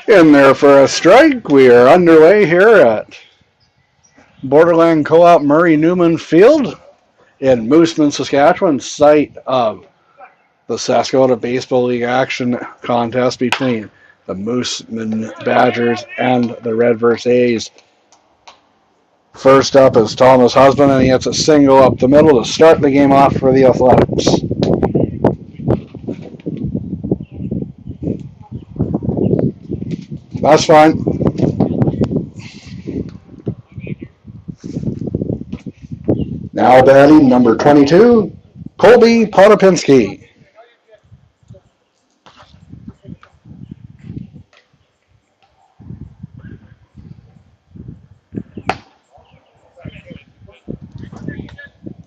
In there for a strike. We are underway here at Borderland Co-op Murray Newman Field in Moosomin, Saskatchewan, site of the Saskota Baseball League action contest between the Moosomin Badgers and the Redvers A's. First up is Thomas Husband, and he hits a single up the middle to start the game off for the Athletics. That's fine. Now batting number 22, Colby Potapinski.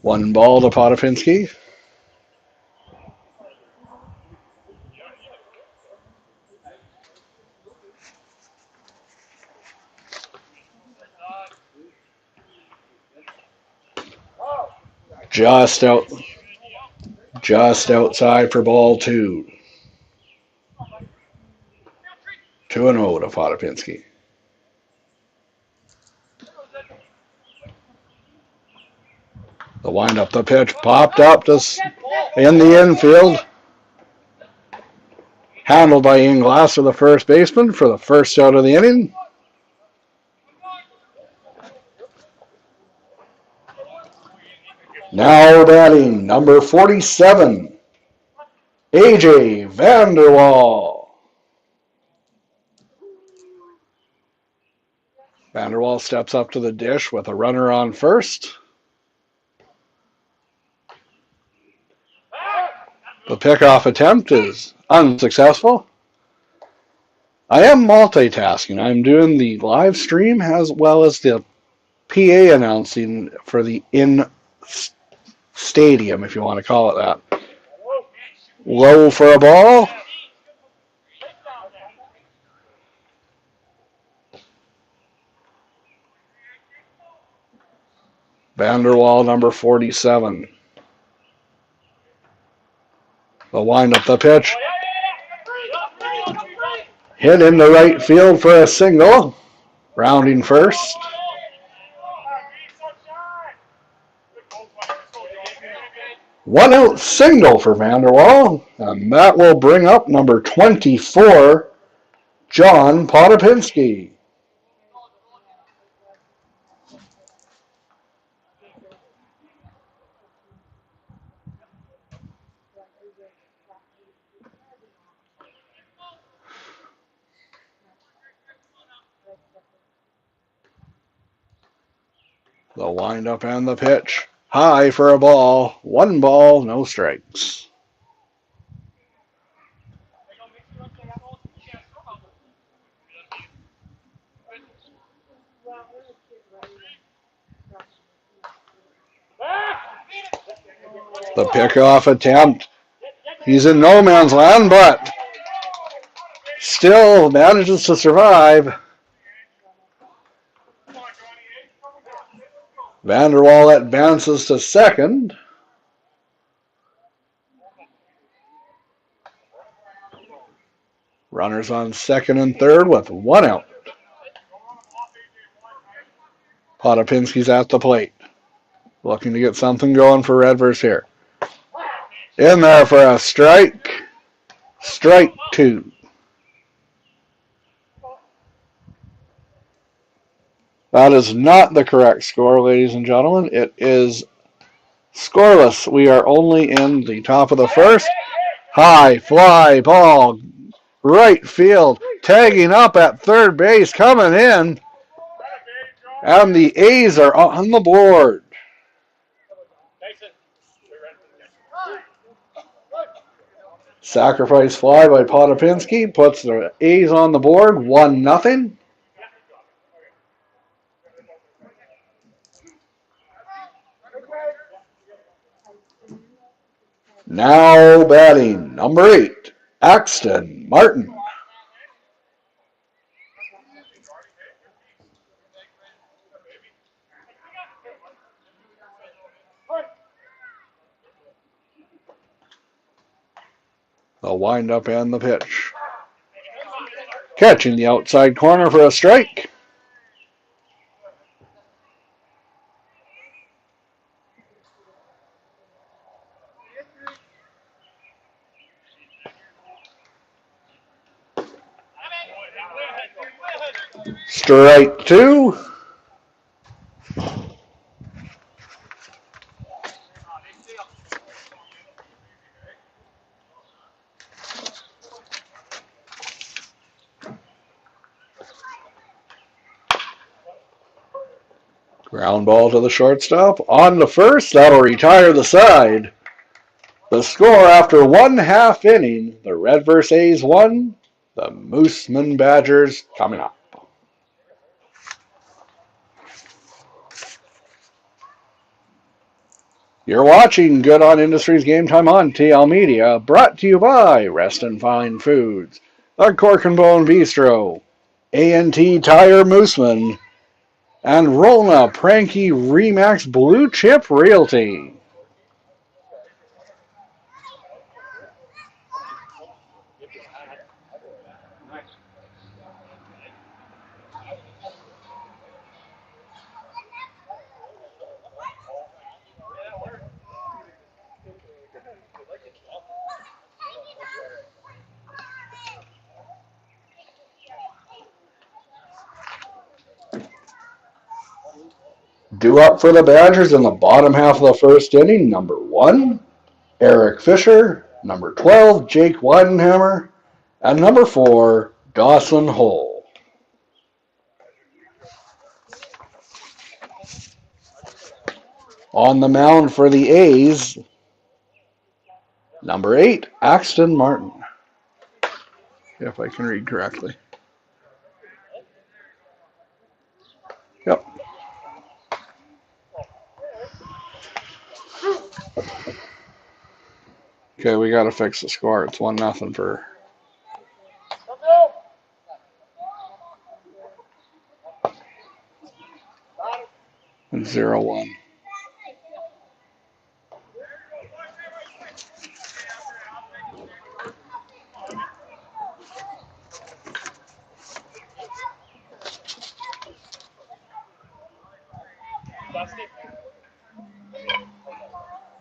One ball to Potapinski. Just out, just outside for ball two. 2-0 to Potapinski. The windup, the pitch popped up in the infield. Handled by Ian Glasser, the first baseman, for the first out of the inning. Now batting number 47, AJ Vanderwall. Vanderwall steps up to the dish with a runner on first. The pickoff attempt is unsuccessful. I am multitasking. I'm doing the live stream as well as the PA announcing for the in-stadium, if you want to call it that. Low for a ball. Vanderwall, number 47. The windup, the pitch. Hit into right field for a single. Rounding first. One out single for Vanderwall. And that will bring up number 24, John Potapinski. The windup and the pitch. High for a ball. One ball, no strikes. The pickoff attempt. He's in no man's land, but still manages to survive. Vanderwall advances to second. Runners on second and third with one out. Potapinski's at the plate. Looking to get something going for Redvers here. In there for a strike. Strike two. That is not the correct score, ladies and gentlemen. It is scoreless. We are only in the top of the first. High fly ball. Right field. Tagging up at third base. Coming in. And the A's are on the board. Sacrifice fly by Potapinski puts the A's on the board. 1-0. Now batting, number 8, Axton Martin. The windup and the pitch. Catching the outside corner for a strike. Strike two. Ground ball to the shortstop. On the first, that'll retire the side. The score after one half inning, the Redvers A's won, the Moosomin Badgers coming up. You're watching Good on Industries Game Time on TL Media, brought to you by Rest and Fine Foods, the Cork and Bone Bistro, A&T Tire Moosomin, and Rona Pranky Remax Blue Chip Realty. Due up for the Badgers in the bottom half of the first inning, number 1, Eric Fisher, number 12, Jake Weidenhammer, and number 4, Dawson Hull. On the mound for the A's, number 8, Axton Martin. If I can read correctly. Yep. Okay, we got to fix the score. It's 1-0 for. It's 0-1.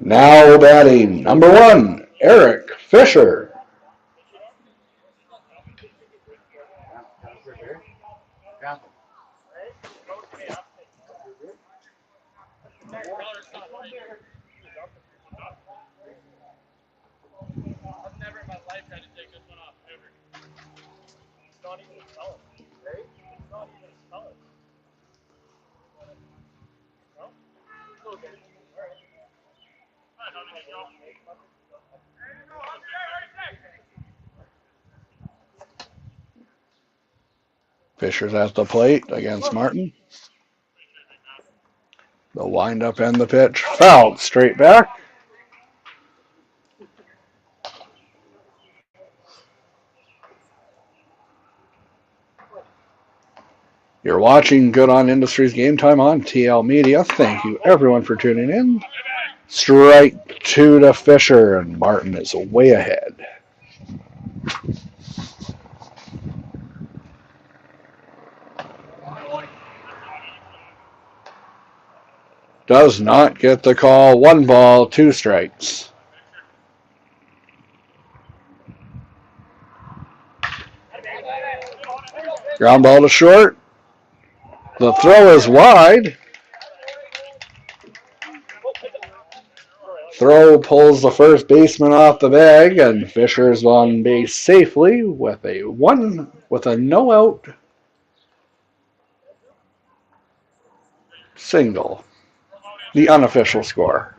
Now batting, number 1, Eric Fisher. Fisher's at the plate against Martin. The windup and the pitch. Fouled straight back. You're watching Good on Industries Game Time on TL Media. Thank you, everyone, for tuning in. Strike 2 to Fisher, and Martin is way ahead. Does not get the call. 1 ball, 2 strikes. Ground ball to short. The throw is wide. Throw pulls the first baseman off the bag, and Fisher's on base safely with a no out single. The unofficial score.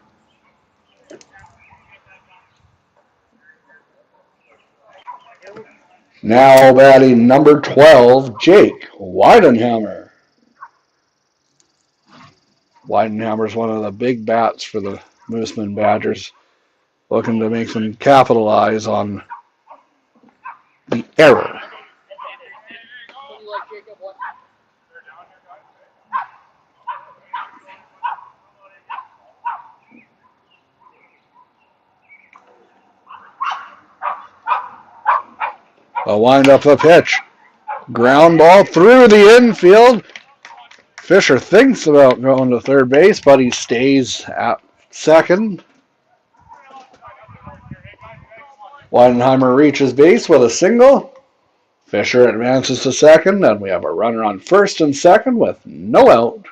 Now batting number 12, Jake Weidenhammer. Weidenhammer's one of the big bats for the Moosomin Badgers, looking to make some capitalize on the error. A wind up the pitch. Ground ball through the infield. Fisher thinks about going to third base, but he stays at second. Weidenheimer reaches base with a single. Fisher advances to second, and we have a runner on first and second with no out.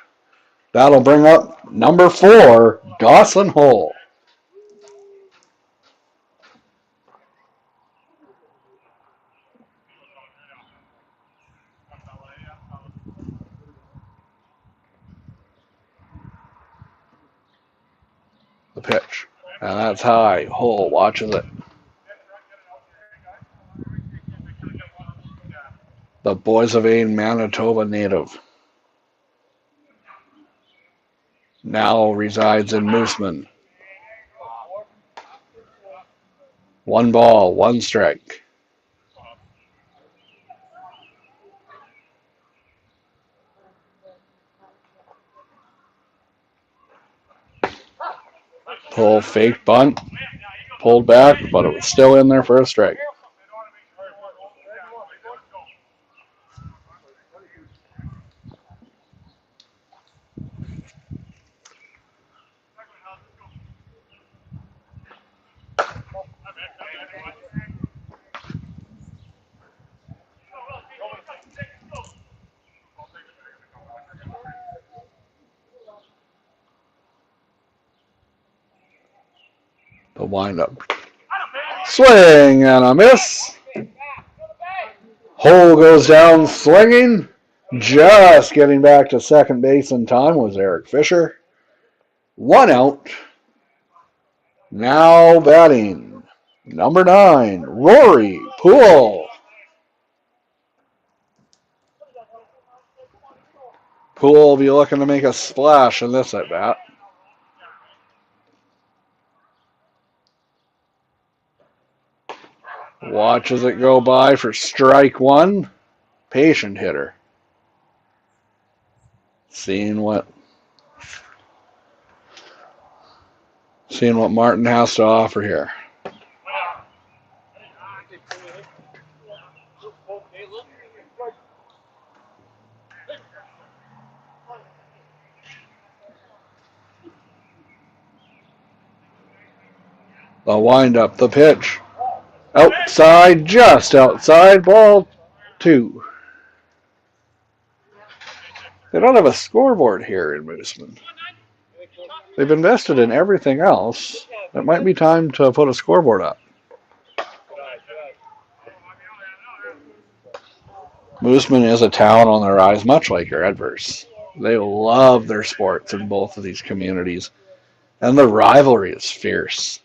That'll bring up number 4, Dawson Hull. The pitch. And that's high. Hull watches it. The Boissevain, Manitoba native. Now resides in Moosomin. 1 ball, 1 strike. Pull, fake bunt, pulled back, but it was still in there for a strike. The windup. Swing and a miss. Hull goes down swinging. Just getting back to second base in time was Eric Fisher. 1 out. Now batting, number 9, Rory Poole. Poole will be looking to make a splash in this at bat. Watches it go by for strike 1. Patient hitter. Seeing what Martin has to offer here. The windup, the pitch. Outside, just outside, ball 2. They don't have a scoreboard here in Moosomin. They've invested in everything else. It might be time to put a scoreboard up. Moosomin is a town on the rise, much like Redvers. They love their sports in both of these communities, and the rivalry is fierce.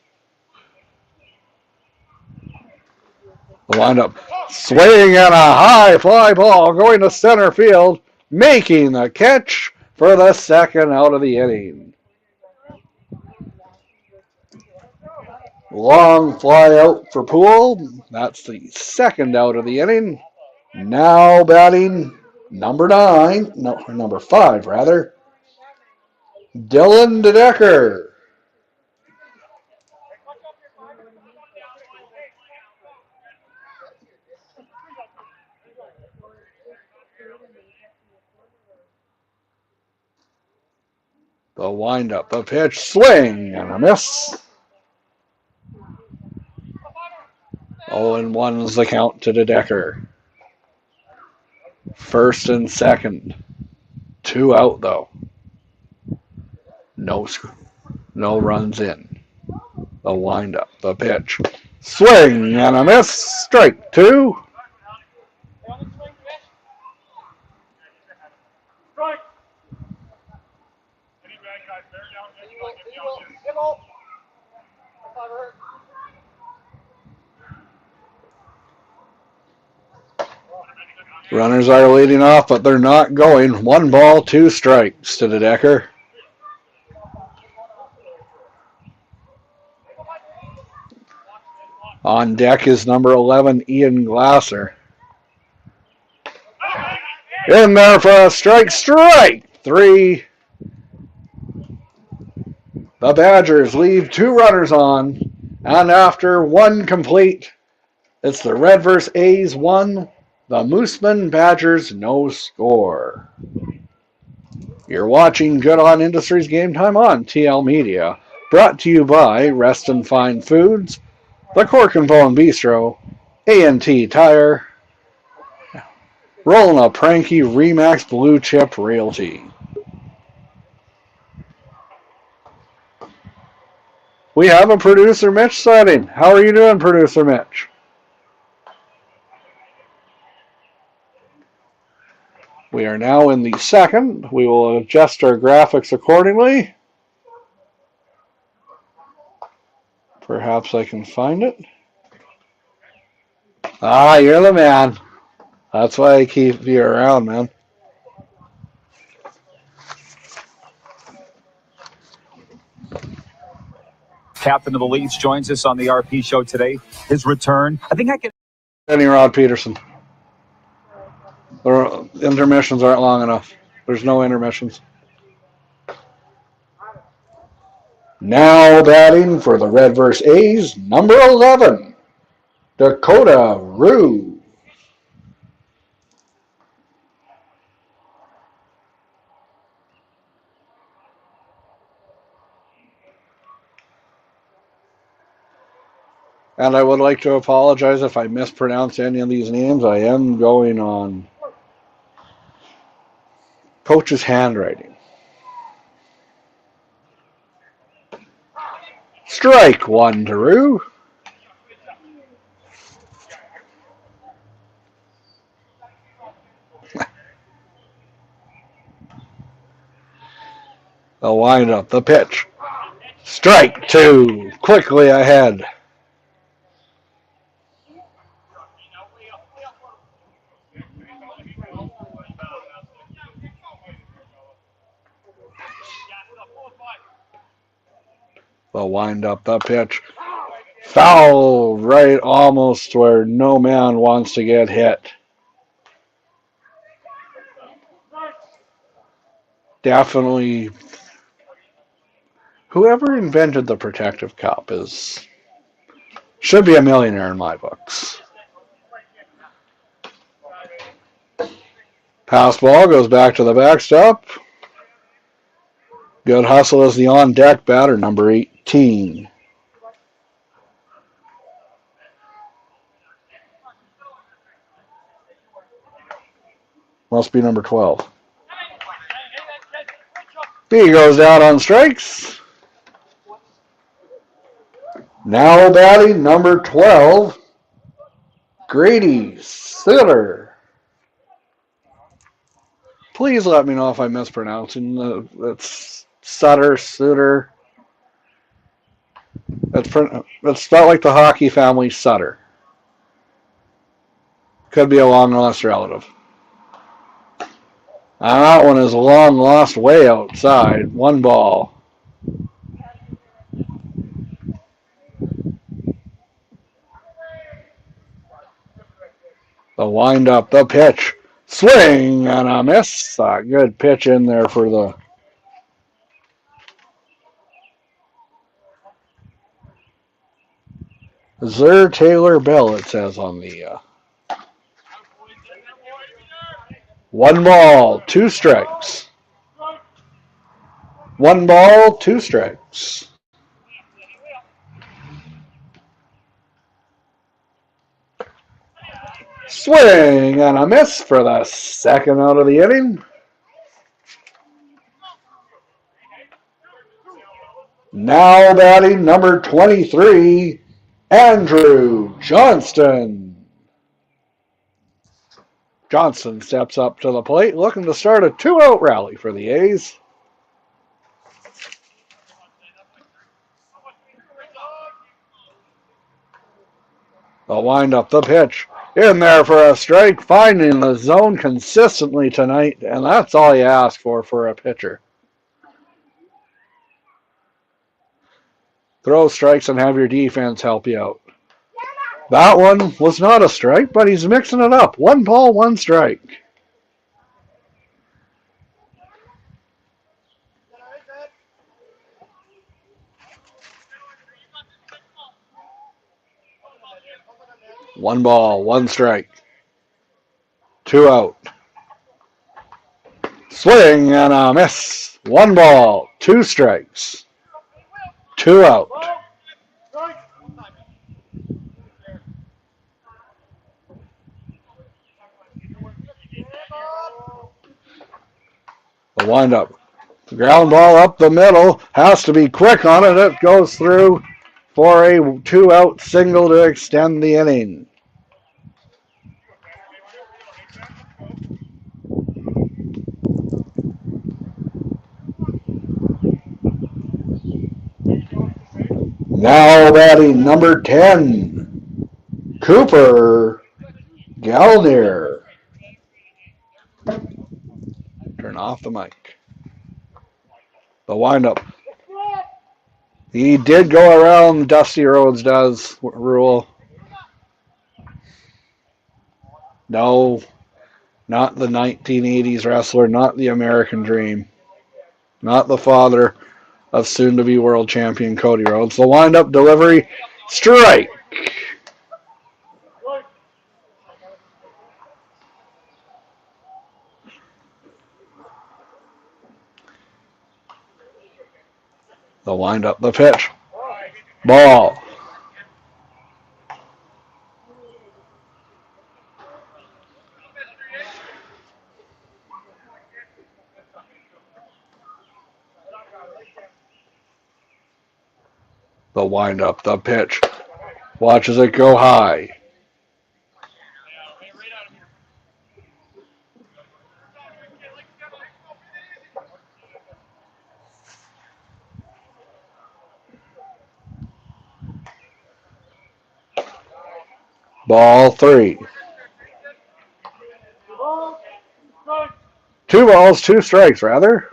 The windup, swing and a high fly ball going to center field, making the catch for the second out of the inning. Long fly out for Poole. That's the second out of the inning. Now batting number 5 rather, Dylan DeDecker. The windup, the pitch, swing and a miss. 0-1 is the count to DeDecker. First and second. 2 out though. No runs in. The windup, the pitch, swing and a miss. Strike 2. Runners are leading off, but they're not going. 1 ball, 2 strikes to DeDecker. On deck is number 11, Ian Glasser. In there for a strike 3. The Badgers leave 2 runners on, and after 1 complete, it's the Redvers A's 1, The Moosomin Badgers no score. You're watching Good On Industries Game Time on TL Media. Brought to you by Rest and Fine Foods, The Cork and Bone Bistro, A&T Tire, Rollin' a Pranky Remax Blue Chip Realty. We have a producer Mitch setting. How are you doing, producer Mitch? We are now in the second. We will adjust our graphics accordingly. Perhaps I can find it. Ah, you're the man. That's why I keep you around, man. Captain of the Leafs joins us on the RP show today. His return. I think I can. Any Rod Peterson. The intermissions aren't long enough. There's no intermissions. Now batting for the Redvers A's, number 11, Dakota Rue. And I would like to apologize if I mispronounce any of these names. I am going on coach's handwriting. Strike one to Rue. The windup, the pitch. Strike two, quickly ahead. The windup, the pitch. Foul right almost where no man wants to get hit. Definitely, whoever invented the protective cup should be a millionaire in my books. Pass ball goes back to the backstop. Good hustle as the on-deck batter, number 18. Must be number 12. He goes out on strikes. Now batting, number 12, Grady Sutter. Please let me know if I'm mispronouncing. It's Sutter. That's spelled like the hockey family Sutter. Could be a long-lost relative. That one is long lost way outside. One ball. The windup, the pitch. Swing and a miss. A good pitch in there for the Zer Taylor Bell, it says on the 1 ball, 2 strikes. 1 ball, 2 strikes. Swing and a miss for the second out of the inning. Now batting number 23, Andrew Johnston. Johnston steps up to the plate looking to start a 2-out rally for the A's. The windup, the pitch. In there for a strike, finding the zone consistently tonight, and that's all you ask for a pitcher. Throw strikes and have your defense help you out. That one was not a strike, but he's mixing it up. 1 ball, 1 strike. One ball, 1 strike. 2 out. Swing and a miss. 1 ball, 2 strikes. 2 out. The windup. The ground ball up the middle. Has to be quick on it. It goes through for a 2 out single to extend the inning. Now batting number 10, Cooper Gallner. Turn off the mic. The windup. He did go around Dusty Rhodes does rule. No, not the 1980s wrestler, not the American Dream, not the father of soon-to-be world champion Cody Rhodes. The wind-up delivery, strike. The wind-up, the pitch, ball. The wind-up, the pitch, watches it go high. Ball 3. 2 balls, 2 strikes, rather.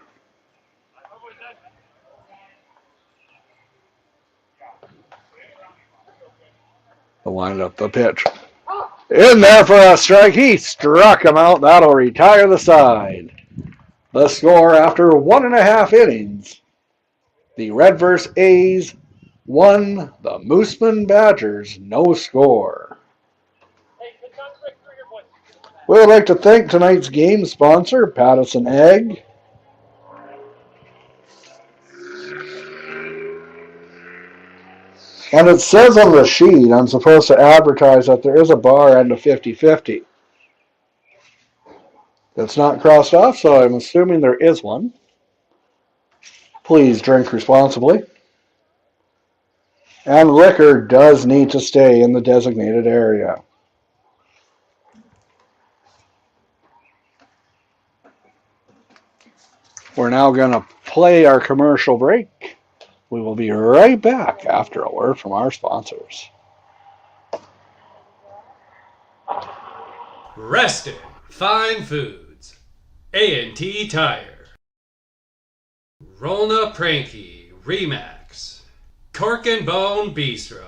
The wind-up, the pitch. In there for a strike. He struck him out. That'll retire the side. The score after 1.5 innings. The Redvers A's won. The Moosomin Badgers no score. We would like to thank tonight's game sponsor, Pattison Egg. And it says on the sheet I'm supposed to advertise that there is a bar and a 50-50. That's not crossed off, so I'm assuming there is one. Please drink responsibly. And liquor does need to stay in the designated area. We're now going to play our commercial break. We will be right back after a word from our sponsors. Reston Fine Foods, A&T Tire, Rolna Pranky Remax, Cork and Bone Bistro,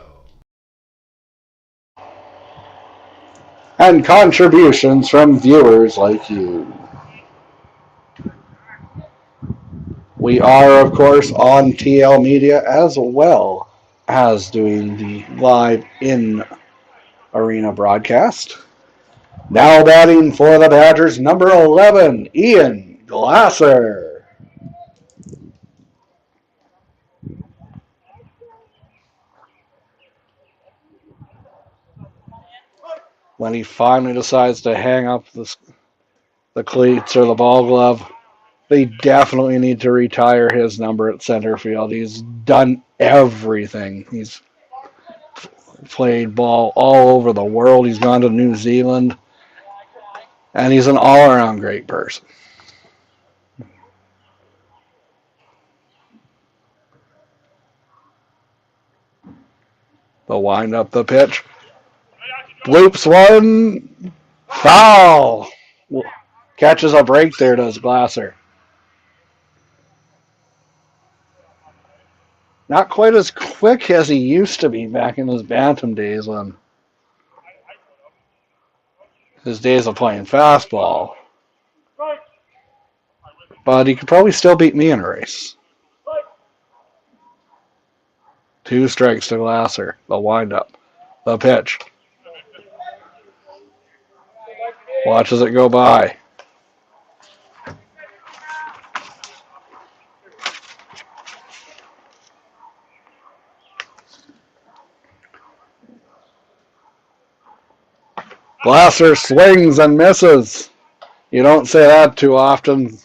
and contributions from viewers like you. We are, of course, on TL Media as well as doing the live in-arena broadcast. Now batting for the Badgers, number 11, Ian Glasser. When he finally decides to hang up the cleats or the ball glove, they definitely need to retire his number at center field. He's done everything. He's played ball all over the world. He's gone to New Zealand. And he's an all-around great person. The wind up, the pitch. Bloops one. Foul. Catches a break there, does Glasser. Not quite as quick as he used to be back in his bantam days when his days of playing fastball. But he could probably still beat me in a race. 2 strikes to Glasser. The wind up. The pitch. Watches it go by. Glasser swings and misses. You don't say that too often.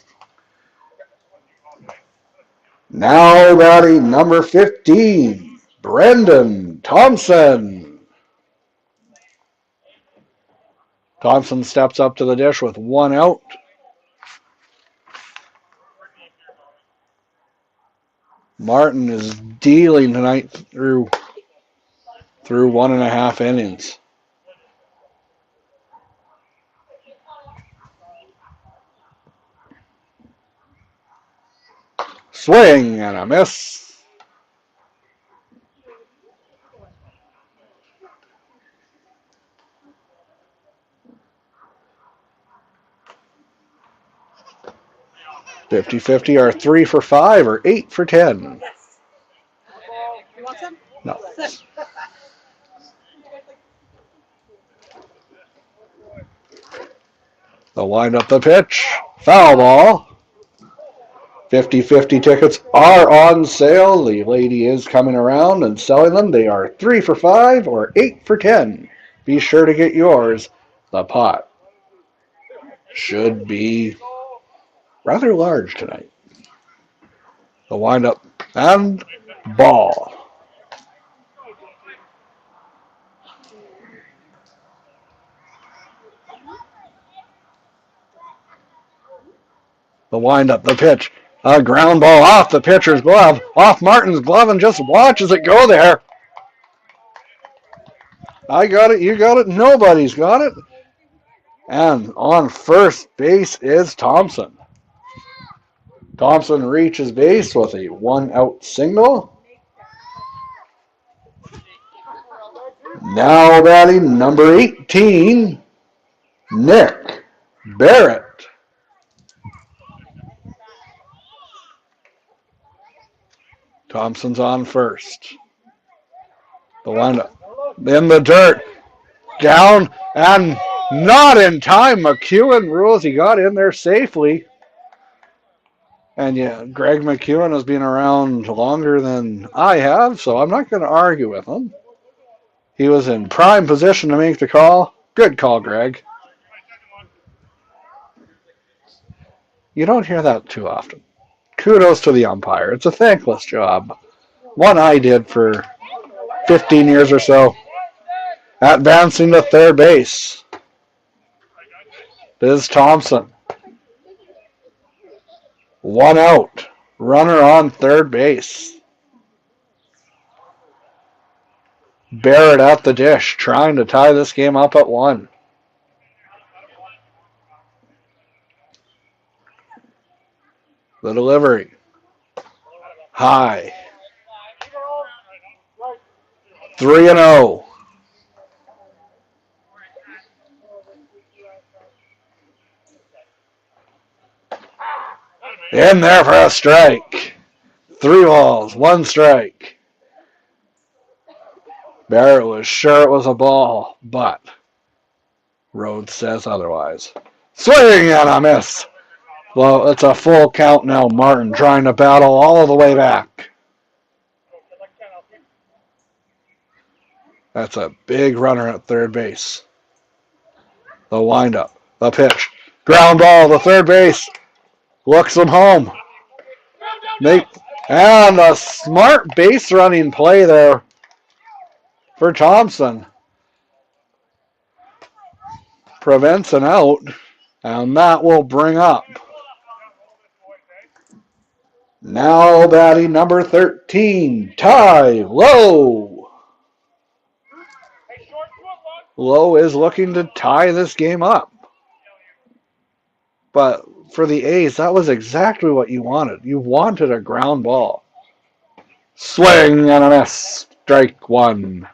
Now batting number 15, Brendan Thompson. Thompson steps up to the dish with one out. Martin is dealing tonight through 1.5 innings. Swing and a miss. (50-50) are 3 for 5 or 8 for 10. No. They'll wind up the pitch. Foul ball. 50-50 tickets are on sale. The lady is coming around and selling them. They are 3 for 5 or 8 for 10. Be sure to get yours. The pot should be rather large tonight. The wind up and ball. The wind up, the pitch. A ground ball off the pitcher's glove, off Martin's glove, and just watches it go there. I got it, you got it, nobody's got it. And on first base is Thompson. Thompson reaches base with a 1-out single. Now batting number 18, Nick Barrett. Thompson's on first. The windup in the dirt, down and not in time. McEwen rules he got in there safely. And yeah, Greg McEwen has been around longer than I have, so I'm not going to argue with him. He was in prime position to make the call. Good call, Greg. You don't hear that too often. Kudos to the umpire. It's a thankless job. One I did for 15 years or so. Advancing to third base. Biz Thompson. 1 out. Runner on third base. Barrett at the dish, trying to tie this game up at 1. The delivery. High. 3-0. In there for a strike. 3 balls, 1 strike. Barrett was sure it was a ball, but Rhodes says otherwise. Swing and a miss. Well, it's a full count now. Martin trying to battle all the way back. That's a big runner at third base. The windup, the pitch. Ground ball to third base. Looks him home. And a smart base running play there for Thompson. Prevents an out, and that will bring up. Now batting number 13, Ty Lowe. Lowe is looking to tie this game up. But for the A's, that was exactly what you wanted. You wanted a ground ball. Swing and a miss. Strike 1.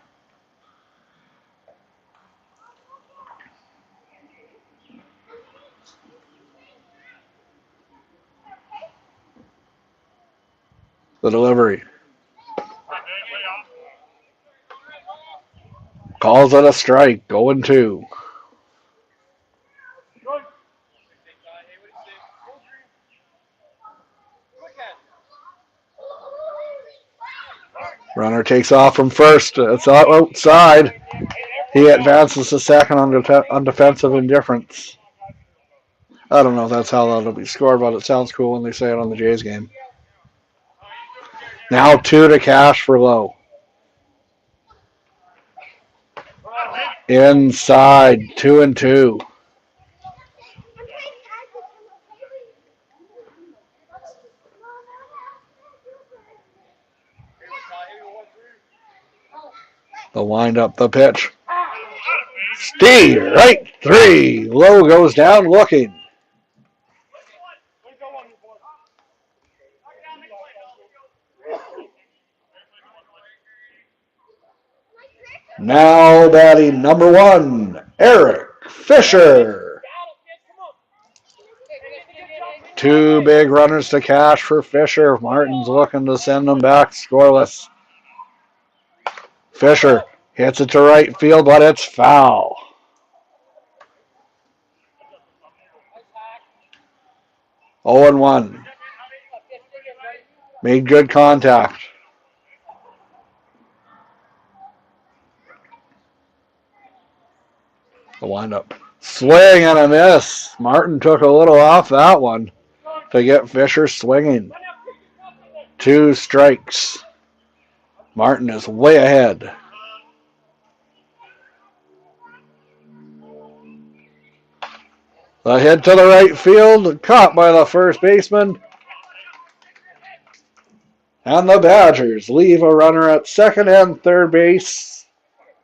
The delivery. Calls it a strike. 0-2. Runner takes off from first. It's outside. He advances to second on defensive indifference. I don't know if that's how that'll be scored, but it sounds cool when they say it on the Jays game. Now 2 to Cash for low. Inside, 2-2. The wind up, the pitch. Steve, right 3. Low goes down looking. Now batting number 1, Eric Fisher. 2 big runners to Cash for Fisher. Martin's looking to send them back scoreless. Fisher hits it to right field, but it's foul. Oh and 1. Made good contact. The windup. Swing and a miss. Martin took a little off that one to get Fisher swinging. 2 strikes. Martin is way ahead. The hit to the right field, caught by the first baseman. And the Badgers leave a runner at second and third base.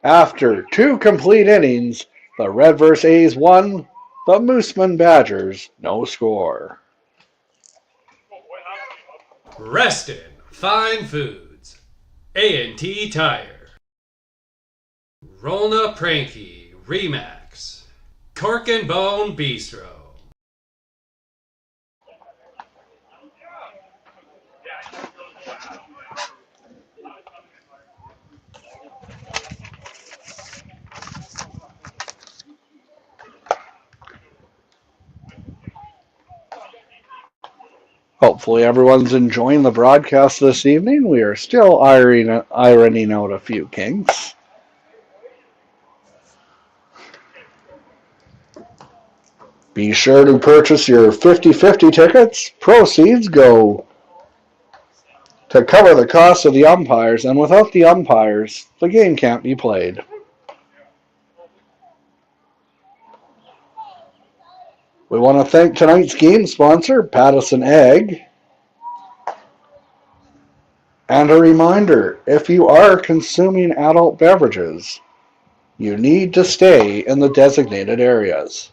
After 2 complete innings, the Redvers A's won, the Moosomin Badgers no score. Reston Fine Foods, A&T Tire, Rolna Pranky Remax, Cork and Bone Bistro. Hopefully everyone's enjoying the broadcast this evening. We are still ironing out a few kinks. Be sure to purchase your 50-50 tickets. Proceeds go to cover the cost of the umpires, and without the umpires, the game can't be played. We want to thank tonight's game sponsor, Pattison Egg. And a reminder, if you are consuming adult beverages, you need to stay in the designated areas.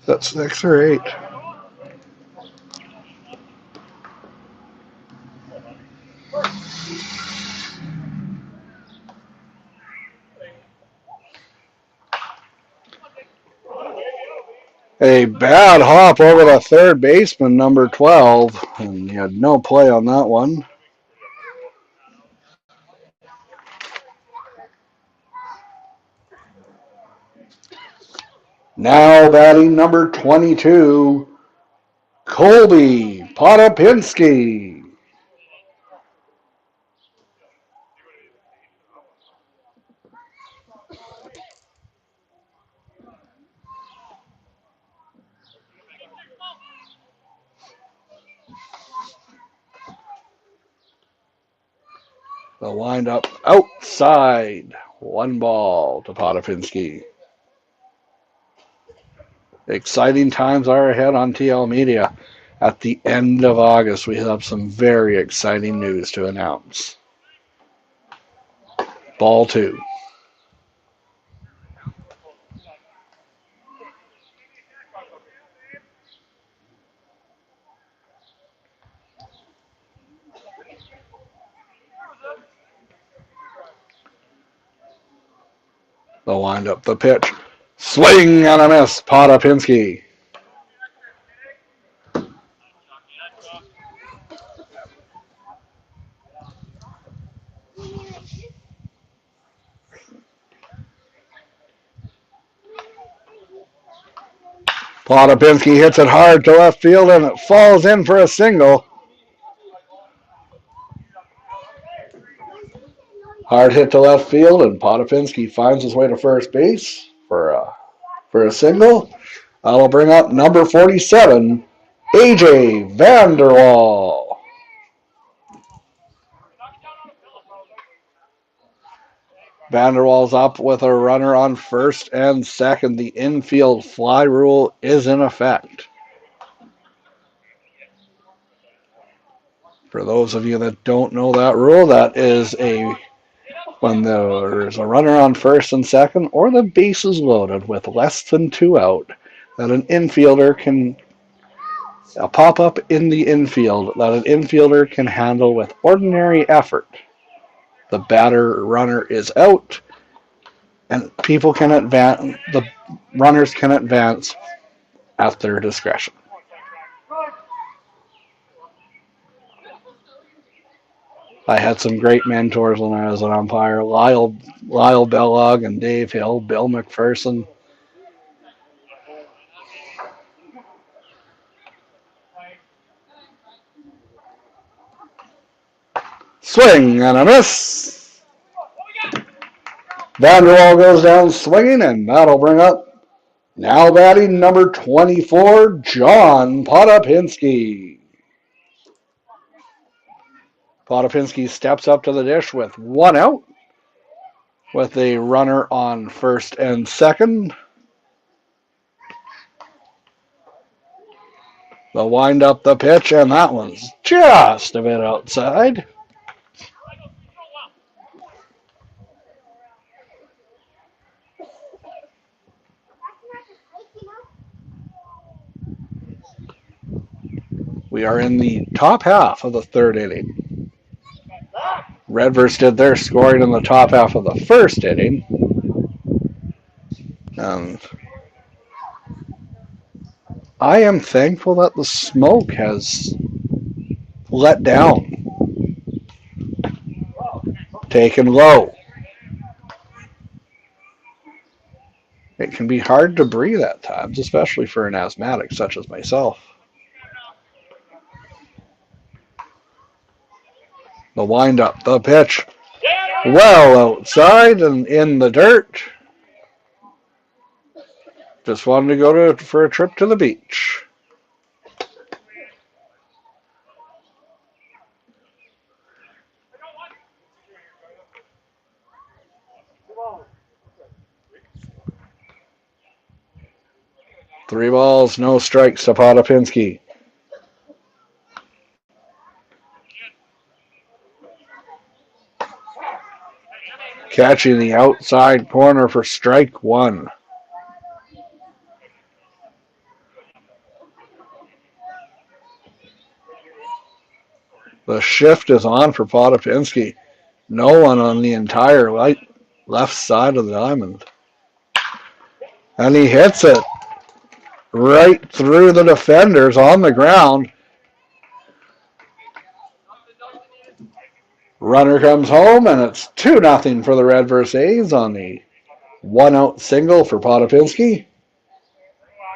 That's 6 or 8. A bad hop over the third baseman, number 12, and he had no play on that one. Now batting number 22, Colby Potapinski. The windup outside. 1 ball to Potapinski. Exciting times are ahead on TL Media. At the end of August, we have some very exciting news to announce. Ball 2. The windup, the pitch. Swing and a miss, Potapinski. Podopinski hits it hard to left field and it falls in for a single. Hard hit to left field and Podopinski finds his way to first base for a single. That'll bring up number 47, AJ Vanderwall. Vanderwall's up with a runner on first and second. The infield fly rule is in effect. For those of you that don't know that rule, that is when there's a runner on first and second or the base is loaded with less than 2 out, that an infielder can a pop-up in the infield that an infielder can handle with ordinary effort. The batter runner is out, and people can advance. The runners can advance at their discretion. I had some great mentors when I was an umpire: Lyle Bellog and Dave Hill, Bill McPherson. Swing and a miss. Vanderwall goes down swinging, and that'll bring up now batting number 24, John Podopinski. Podopinski steps up to the dish with 1 out, with a runner on first and second. The wind up the pitch, and that one's just a bit outside. We are in the top half of the third inning. Redvers did their scoring in the top half of the first inning. And I am thankful that the smoke has let down. Taken low. It can be hard to breathe at times, especially for an asthmatic such as myself. The wind up, the pitch, well outside and in the dirt. Just wanted to go for a trip to the beach. Three balls, no strikes to Podopinski. Catching the outside corner for strike one. The shift is on for Podopinski. No one on the entire left side of the diamond. And he hits it right through the defenders on the ground. Runner comes home, and it's 2-0 for the Redvers A's on the 1-out single for Podopinski.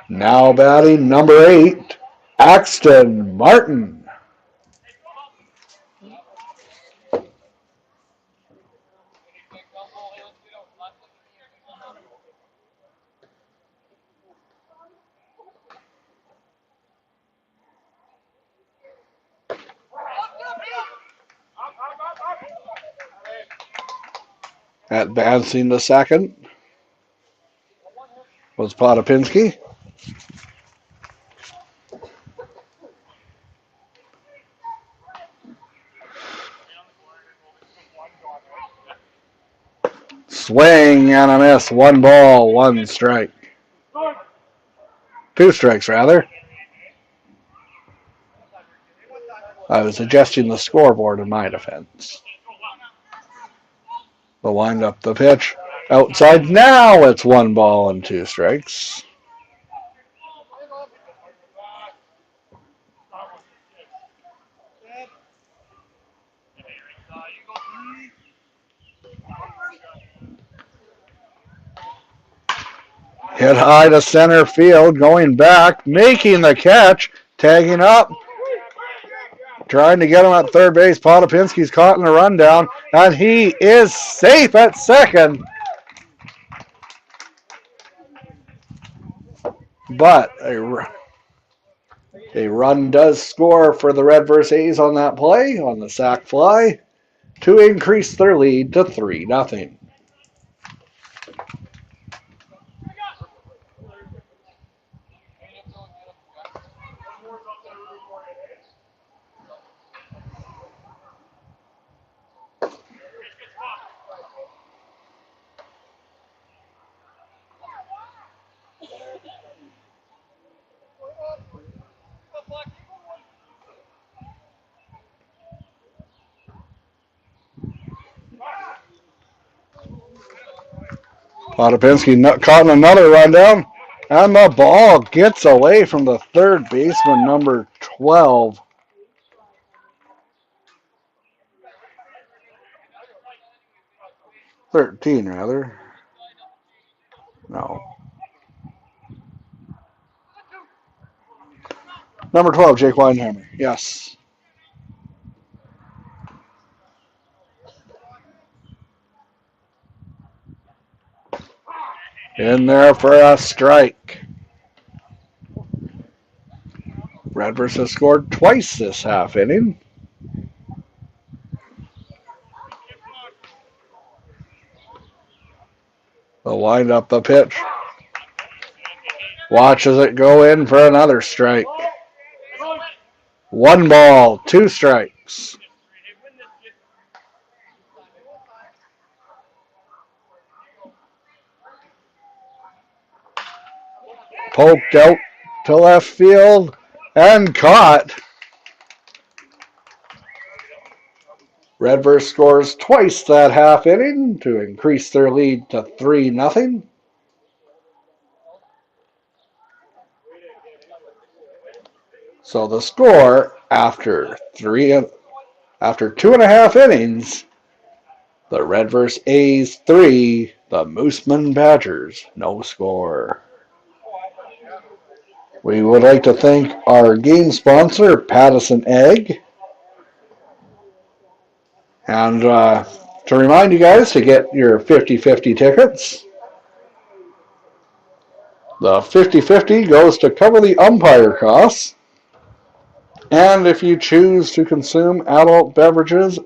Now batting number 8, Axton Martin. Advancing to second was Podopinski. Swing and a miss. 1 ball, 1 strike. 2 strikes, rather. I was adjusting the scoreboard in my defense. The wind up, the pitch. Outside now, it's 1 ball and 2 strikes. Hit high to center field, going back, making the catch, tagging up, trying to get him at third base. Podopinski's caught in a rundown, and he is safe at second. But a run does score for the Redvers A's on that play, on the sac fly, to increase their lead to 3-0. Podopinski caught in another rundown, and the ball gets away from the third baseman, number 12. '13, rather. No. Number 12, Jake Weidenhammer. Yes. In there for a strike. Redvers has scored twice this half inning. They'll wind up the pitch. Watches it go in for another strike. 1 ball, 2 strikes. Poked out to left field and caught. Redvers scores twice that half inning to increase their lead to 3-0. So the score after 2.5 innings, the Redvers A's 3, the Moosomin Badgers no score. We would like to thank our game sponsor, Pattison Egg. And to remind you guys to get your 50-50 tickets. The 50-50 goes to cover the umpire costs. And if you choose to consume adult beverages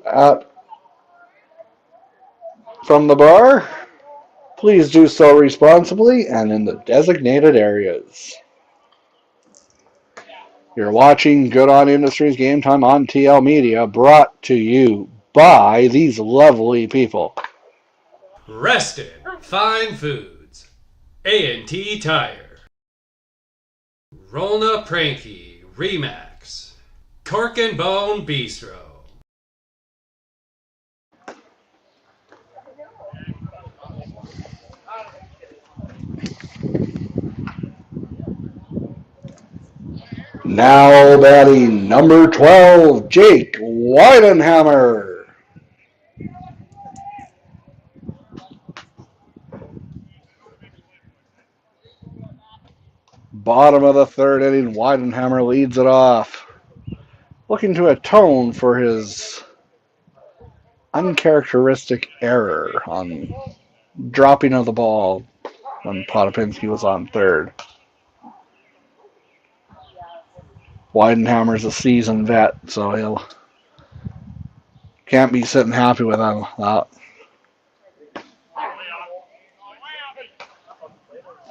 from the bar, please do so responsibly and in the designated areas. You're watching Good On Industries Game Time on TL Media, brought to you by these lovely people. Rested Fine Foods, A&T Tire, Rolna Pranky Remax, Cork and Bone Bistro. Now batting number 12, Jake Weidenhammer. Bottom of the third inning, Weidenhammer leads it off. Looking to atone for his uncharacteristic error on dropping of the ball when Podopinski was on third. Weidenhammer's a seasoned vet, so he'll can't be sitting happy with that.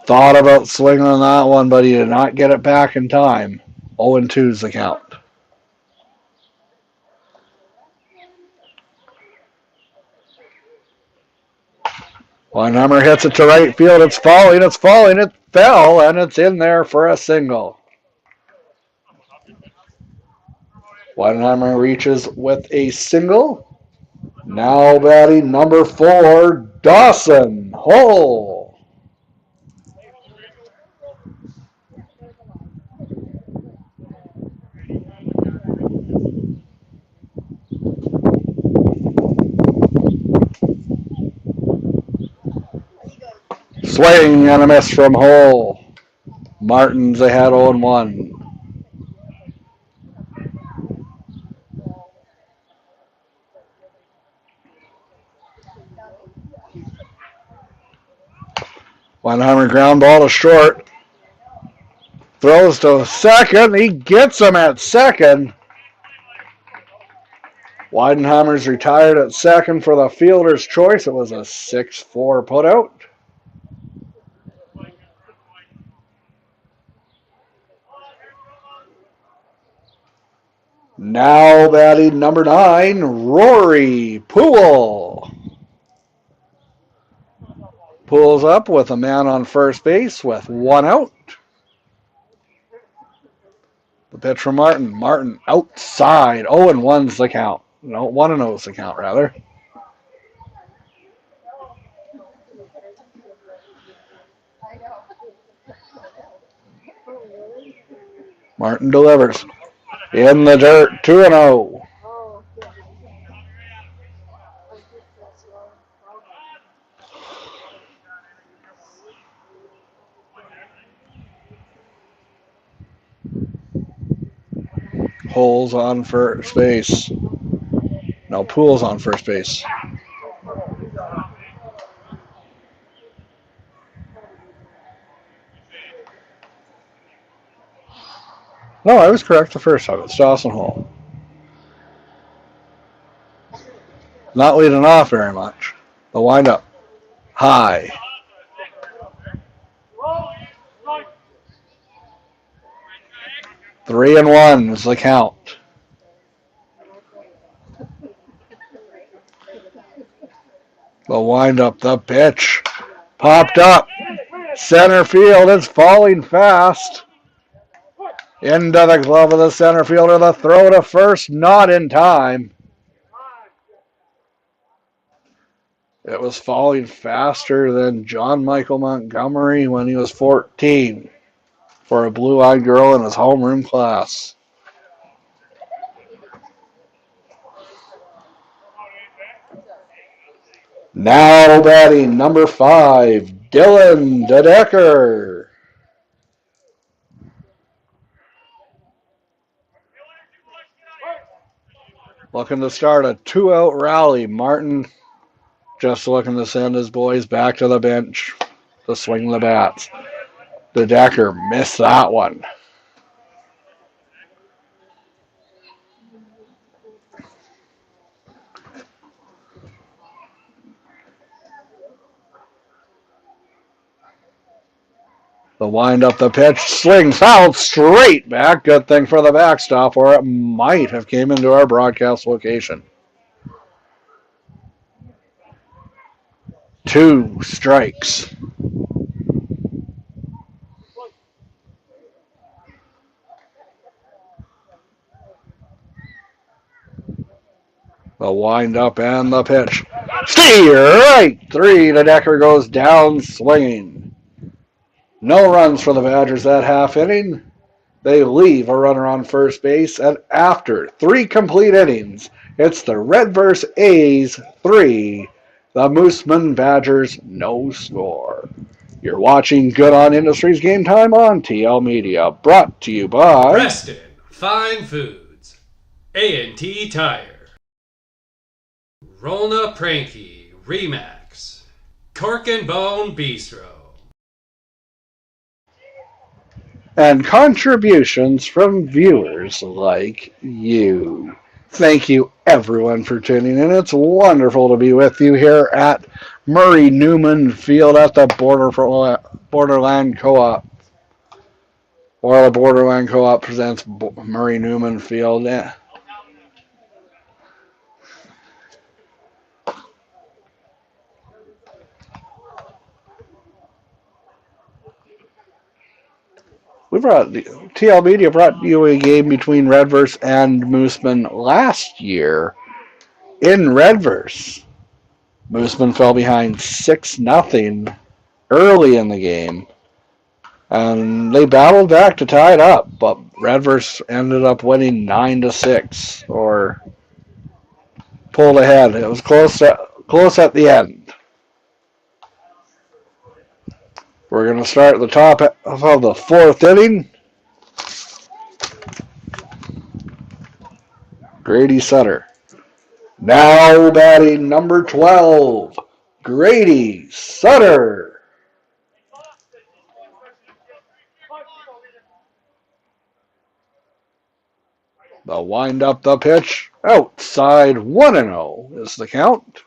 Thought about swinging on that one, but he did not get it back in time. 0-2's the count. Weidenhammer hits it to right field. It's falling, it fell, and it's in there for a single. Weidenhammer reaches with a single. Now batting number 4, Dawson Hull. Swing and a miss from hole. Martin's ahead 0-1. Weinheimer ground ball to short. Throws to second. He gets him at second. Weidenheimer's retired at second for the fielder's choice. It was a 6-4 putout. Now batting number 9, Rory Poole. Pulls up with a man on first base with 1 out. The pitch from Martin. Martin outside. 0-1's the count. No, 1-0's the count, rather. Martin delivers. In the dirt, 2-0. Holes on first base. No, Poole's on first base. No, I was correct the first time. It's Dawson Hall. Not leading off very much. The windup. High. Three and one is the count. The windup, the pitch. Popped up. Center field is falling fast. Into the glove of the center fielder. The throw to first, not in time. It was falling faster than John Michael Montgomery when he was 14 for a blue-eyed girl in his homeroom class. Now batting number 5, Dylan DeDecker. Looking to start a 2-out rally. Martin just looking to send his boys back to the bench to swing the bats. DeDecker missed that one. The windup, the pitch, slings foul straight back. Good thing for the backstop, or it might have came into our broadcast location. 2 strikes. The windup and the pitch. Strike 3. DeDecker goes down swinging. No runs for the Badgers that half inning. They leave a runner on first base, and after 3 complete innings, it's the Redvers A's 3, the Moosomin Badgers no score. You're watching Good On Industries Game Time on TL Media, brought to you by Preston Fine Foods, A&T Tire, Rolna Pranky Remax, Cork and Bone Bistro, and contributions from viewers like you. Thank you, everyone, for tuning in. It's wonderful to be with you here at Murray Newman Field at the Borderland Co-op. Or the Borderland Co-op presents Murray Newman Field. Yeah. TL Media brought you a game between Redvers and Moosomin last year in Redvers. Moosomin fell behind 6-0 early in the game, and they battled back to tie it up, but Redvers ended up winning 9-6, or pulled ahead. It was close at the end. We're going to start at the top of the fourth inning. Grady Sutter. Now batting number 12, Grady Sutter. The wind up the pitch. Outside 1-0 is the count.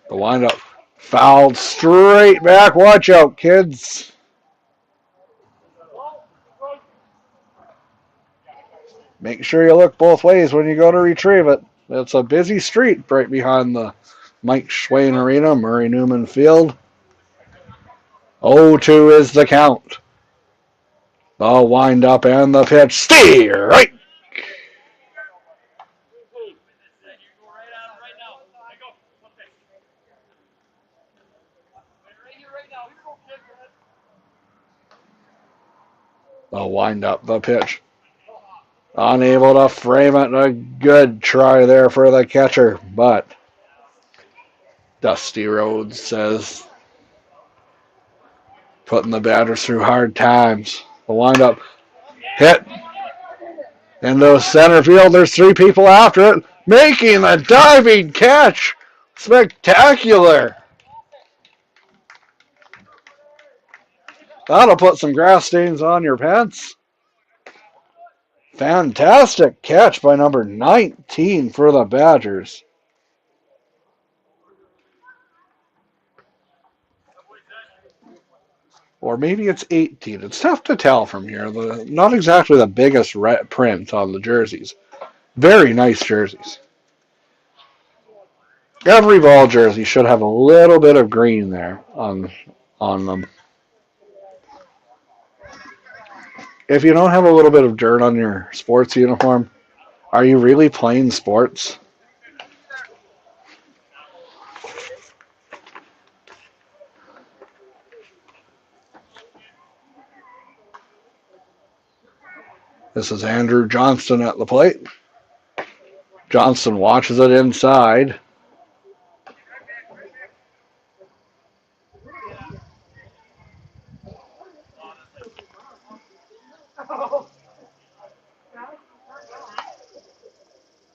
The windup fouled straight back. Watch out, kids. Make sure you look both ways when you go to retrieve it. It's a busy street right behind the Mike Schwain Arena, Murray Newman Field. 0-2 is the count. The windup and the pitch. Steer right. The windup, the pitch. Unable to frame it. A good try there for the catcher, but Dusty Rhodes says putting the batters through hard times. The windup hit into center field. There's three people after it, making a diving catch. Spectacular. That'll put some grass stains on your pants. Fantastic catch by number 19 for the Badgers. Or maybe it's 18. It's tough to tell from here. Not exactly the biggest print on the jerseys. Very nice jerseys. Every ball jersey should have a little bit of green there on them. If you don't have a little bit of dirt on your sports uniform, are you really playing sports? This is Andrew Johnston at the plate. Johnston watches it inside.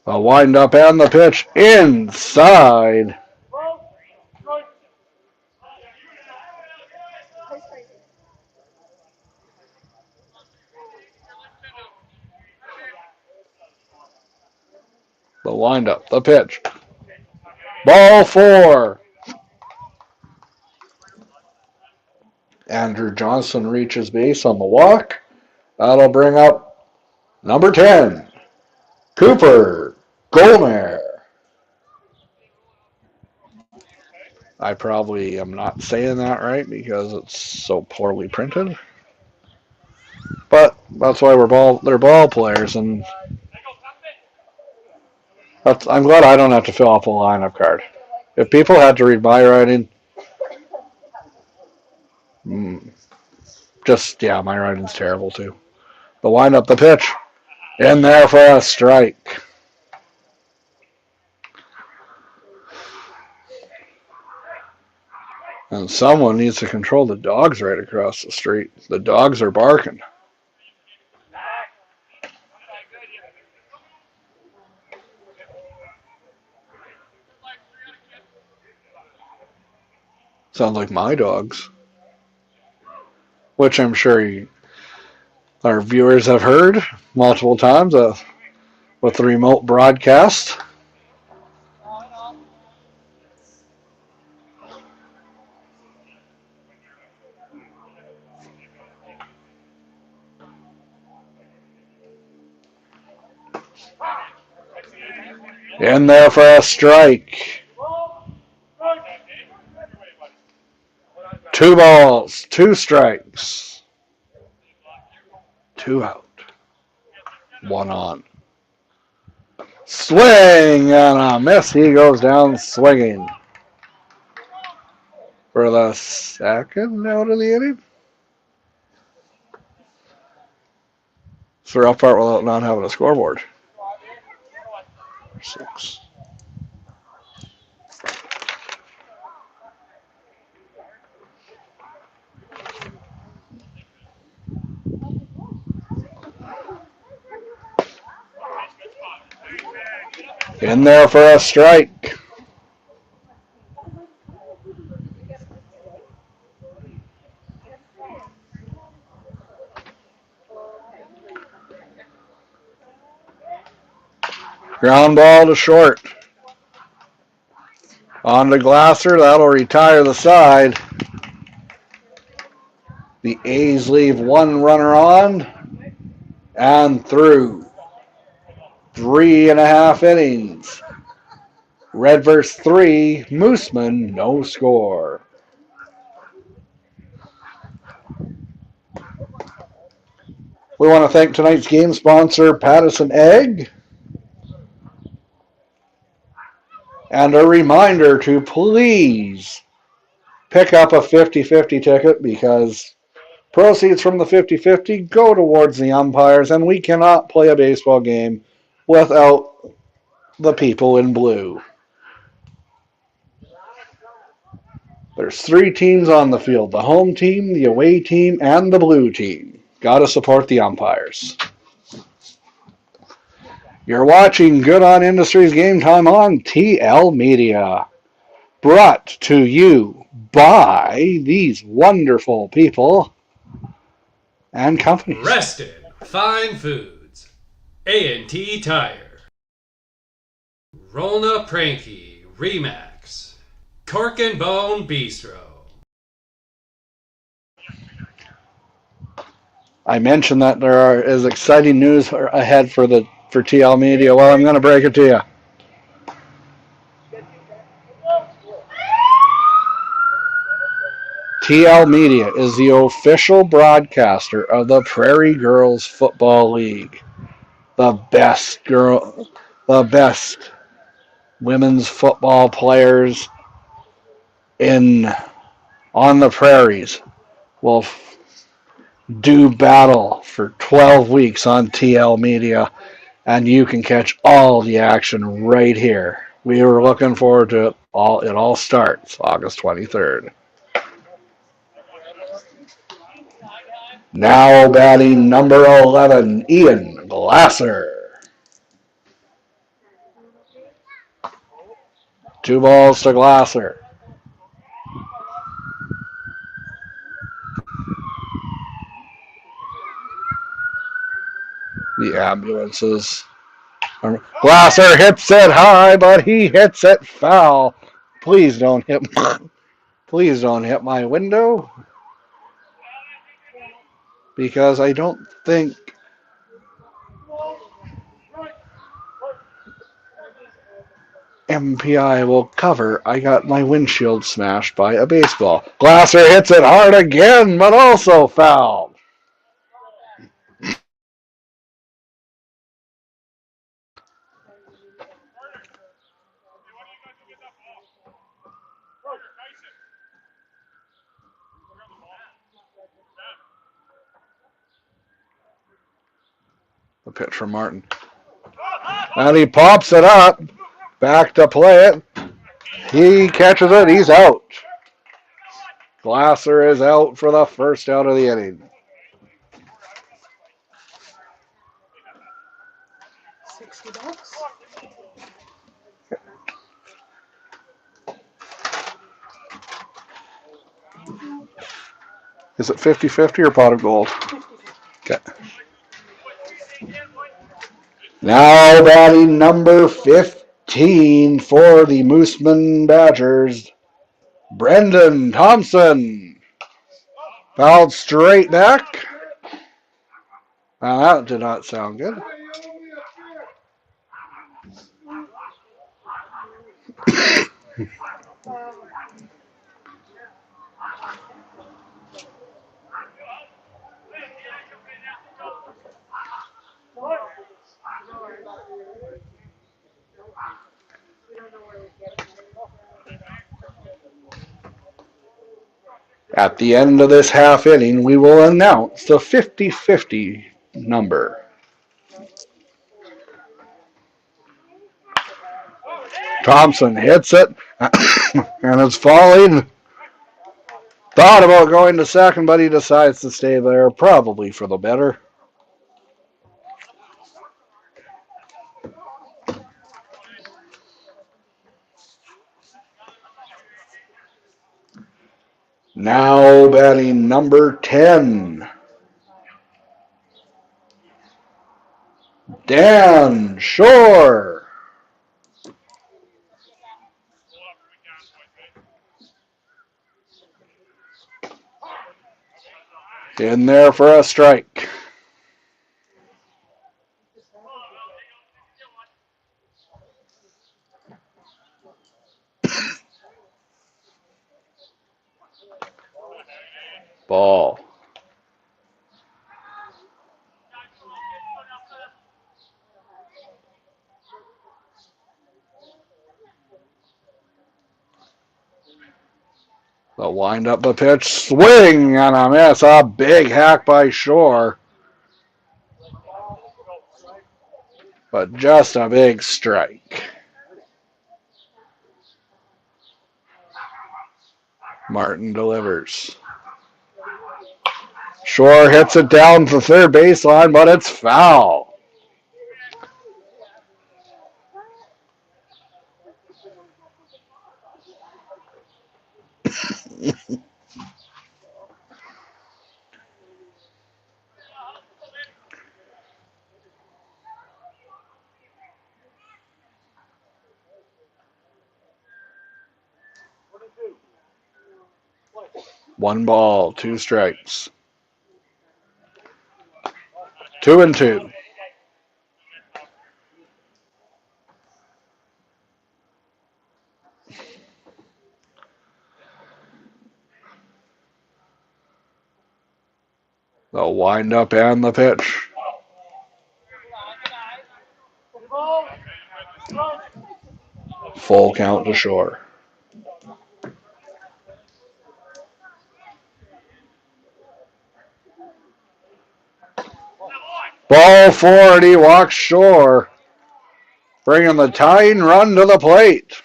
The windup and the pitch inside. The windup, the pitch. Ball 4. Andrew Johnson reaches base on the walk. That'll bring up number 10, Cooper Golner. I probably am not saying that right because it's so poorly printed. But that's why they're ball players, and I'm glad I don't have to fill out a lineup card. If people had to read my writing, my writing's terrible too. The windup, the pitch, in there for a strike. And someone needs to control the dogs right across the street. The dogs are barking. Sounds like my dogs, which I'm sure our viewers have heard multiple times with the remote broadcast. In there for a strike. 2 balls, 2 strikes. 2 out. 1 on. Swing and a miss. He goes down swinging. For the second out of the inning. So we're up part without not having a scoreboard. 6. In there for a strike. Ground ball to short. On to Glasser. That'll retire the side. The A's leave one runner on and through. 3.5 innings. Redvers 3, Moosomin no score. We want to thank tonight's game sponsor, Pattison Egg. And a reminder to please pick up a 50-50 ticket because proceeds from the 50-50 go towards the umpires, and we cannot play a baseball game without the people in blue. There's 3 teams on the field, the home team, the away team, and the blue team. Got to support the umpires. You're watching Good On Industries Game Time on TL Media. Brought to you by these wonderful people and companies. Reston Fine Foods, A&T Tire, Rolna Pranky Remax, Cork and Bone Bistro. I mentioned that there is exciting news ahead for TL Media. Well, I'm going to break it to you. TL Media is the official broadcaster of the Prairie Girls Football League, the best women's football players on the prairies will do battle for 12 weeks on TL Media, and you can catch all the action right here. We are looking forward to it. It all starts August 23rd. Now batting number 11, Ian Glasser. 2 balls to Glasser. The ambulances. Glasser hits it high, but he hits it foul. Please don't hit my window, because I don't think MPI will cover. I got my windshield smashed by a baseball. Glasser hits it hard again, but also fouled. The pitch from Martin. And he pops it up. Back to play it. He catches it. He's out. Glasser is out for the first out of the inning. $60. Is it 50-50 or pot of gold? 50-50. Okay. Now batting number 15 for the Moosomin Badgers, Brendan Thompson. Fouled straight back. Now that did not sound good. At the end of this half inning, we will announce the 50-50 number. Thompson hits it, and it's falling. Thought about going to second, but he decides to stay there, probably for the better. Now batting number 10, Dan Shore. In there for a strike. Ball. The wind up the pitch, swing and a miss. A big hack by Shore. But just a big strike. Martin delivers. Shore hits it down the third baseline, but it's foul. One ball, two strikes. 2-2. The wind up and the pitch. Full count to Shore. Ball forward, he walks Shore, bringing the tying run to the plate.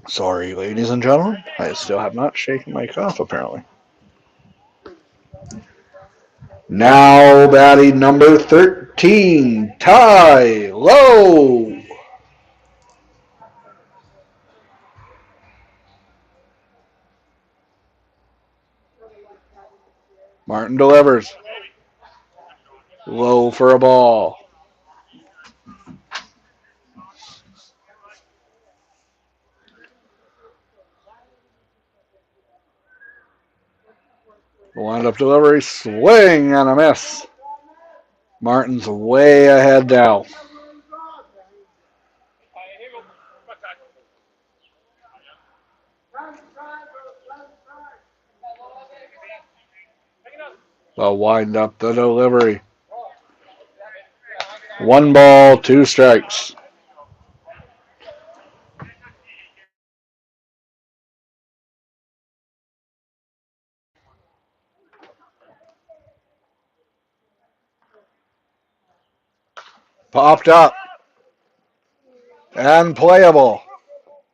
Sorry, ladies and gentlemen. I still have not shaken my cough, apparently. Now batting number 13, Ty Lowe. Martin delivers. Low for a ball. Wind-up delivery, swing and a miss. Martin's way ahead now. The wind-up, the delivery. One ball, two strikes. Popped up and playable,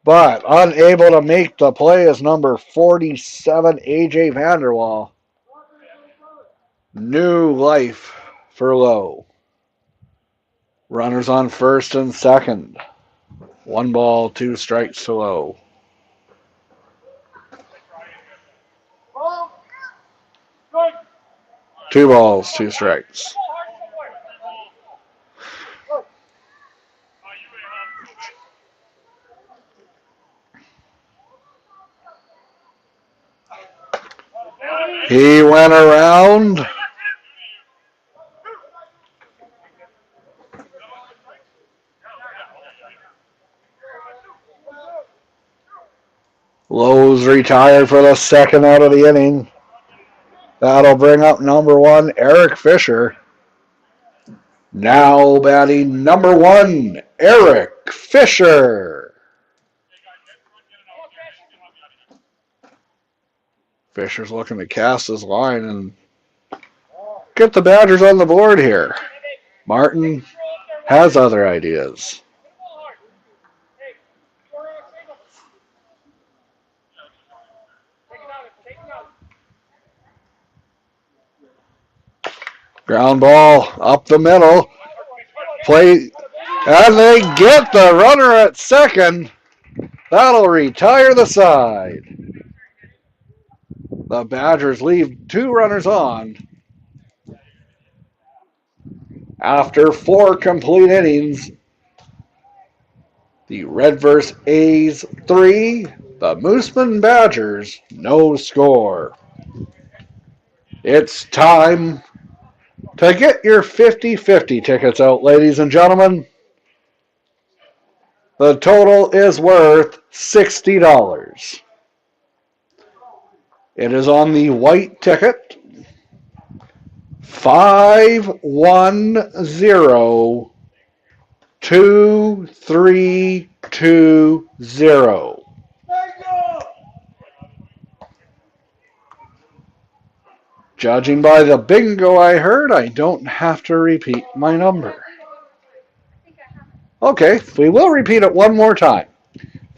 but unable to make the play is number 47, AJ Vanderwall. New life for Lowe. Runners on first and second. One ball, two strikes to Lowe. Two balls, two strikes. He went around. Lowe's retired for the second out of the inning. That'll bring up number 1, Eric Fisher. Now batting number 1, Eric Fisher. Fisher's looking to cast his line and get the Badgers on the board here. Martin has other ideas. Ground ball up the middle. Play, and they get the runner at second. That'll retire the side. The Badgers leave 2 runners on. After 4 complete innings, the Redvers A's 3, the Moosomin Badgers no score. It's time to get your 50-50 tickets out, ladies and gentlemen. The total is worth $60. It is on the white ticket. 5102320. Judging by the bingo I heard, I don't have to repeat my number. Okay, we will repeat it one more time.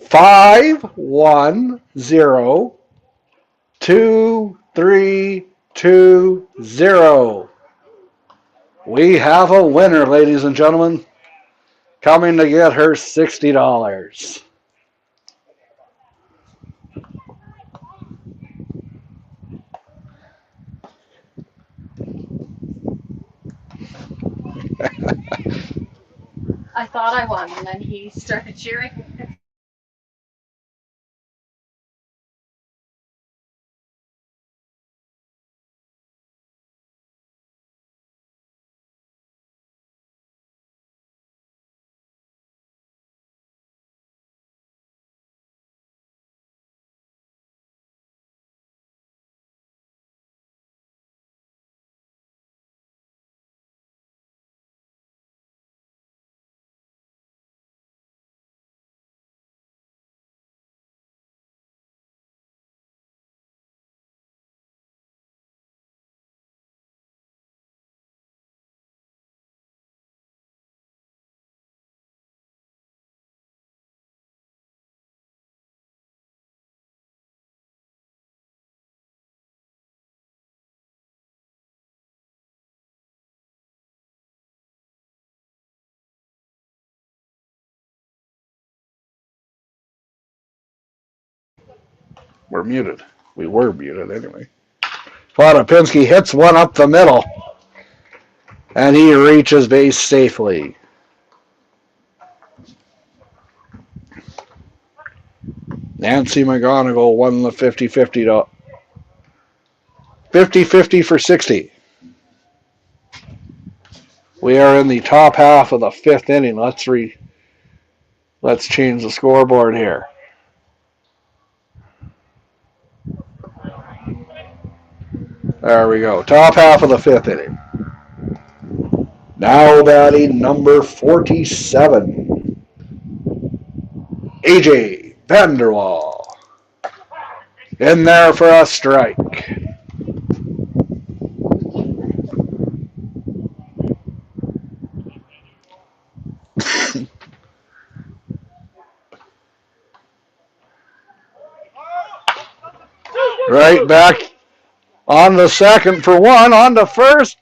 5102320. We have a winner, ladies and gentlemen, coming to get her $60. I thought I won, and then he started cheering. We're muted. We were muted anyway. Podopinski hits one up the middle, and he reaches base safely. Nancy McGonigal won the 50-50 for 60. We are in the top half of the 5th inning. Let's change the scoreboard here. There we go. Top half of the 5th inning. Now batting number 47, AJ Vanderwall. In there for a strike. Right back on the second for one, on to first.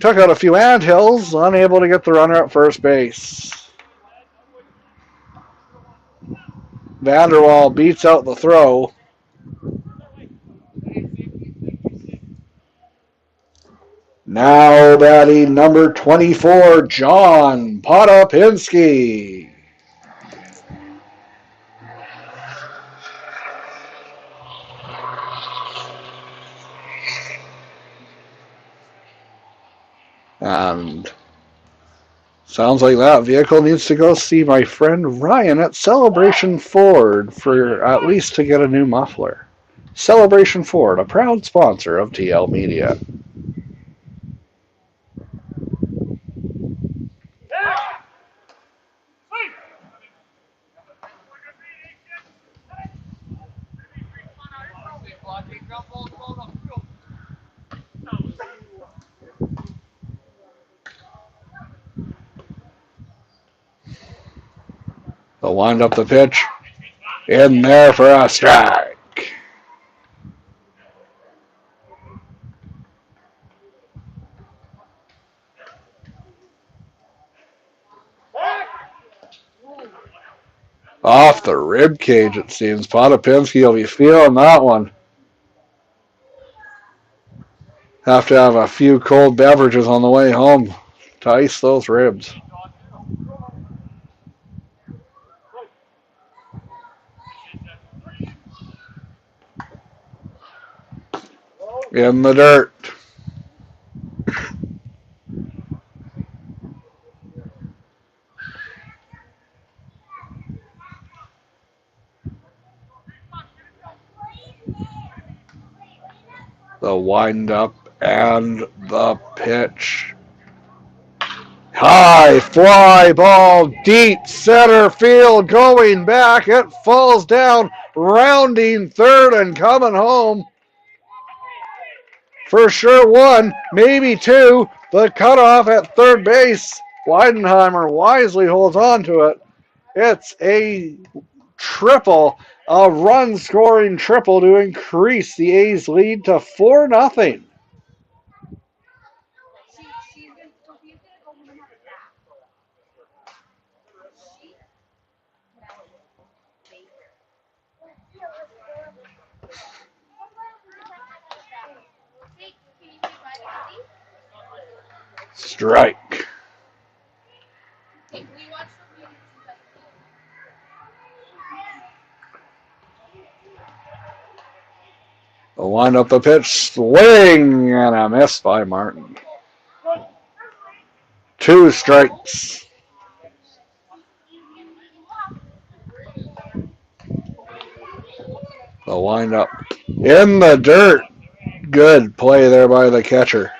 Took out a few anthills, unable to get the runner at first base. Vanderwall beats out the throw. Now batting number 24, John Podopinski. And sounds like that vehicle needs to go see my friend Ryan at Celebration Ford for at least to get a new muffler. Celebration Ford, a proud sponsor of TL Media. They'll wind up the pitch. In there for a strike. Off the rib cage, it seems. Potapinski will be feeling that one. Have to have a few cold beverages on the way home to ice those ribs. In the dirt. The wind up and the pitch. High fly ball, deep center field, going back. It falls down, rounding third and coming home. For sure one, maybe two. The cutoff at third base. Weidenheimer wisely holds on to it. It's a triple, a run-scoring triple to increase the A's lead to 4-0. Strike. The wind up the pitch, swing, and a miss by Martin. 2 strikes. The wind up in the dirt. Good play there by the catcher.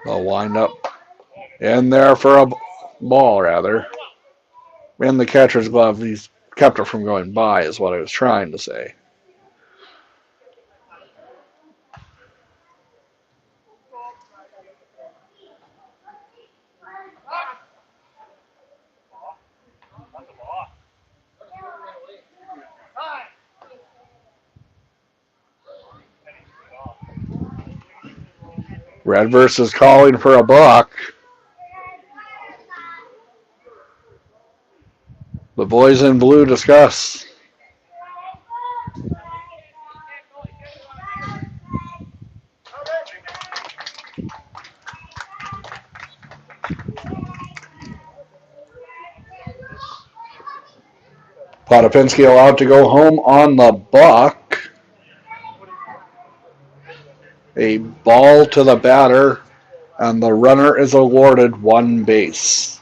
The wind up in there for a ball, rather. In the catcher's glove. He's kept it from going by, is what I was trying to say. Redvers is calling for a buck. The boys in blue discuss. Potapinski allowed to go home on the buck. A ball to the batter, and the runner is awarded 1 base.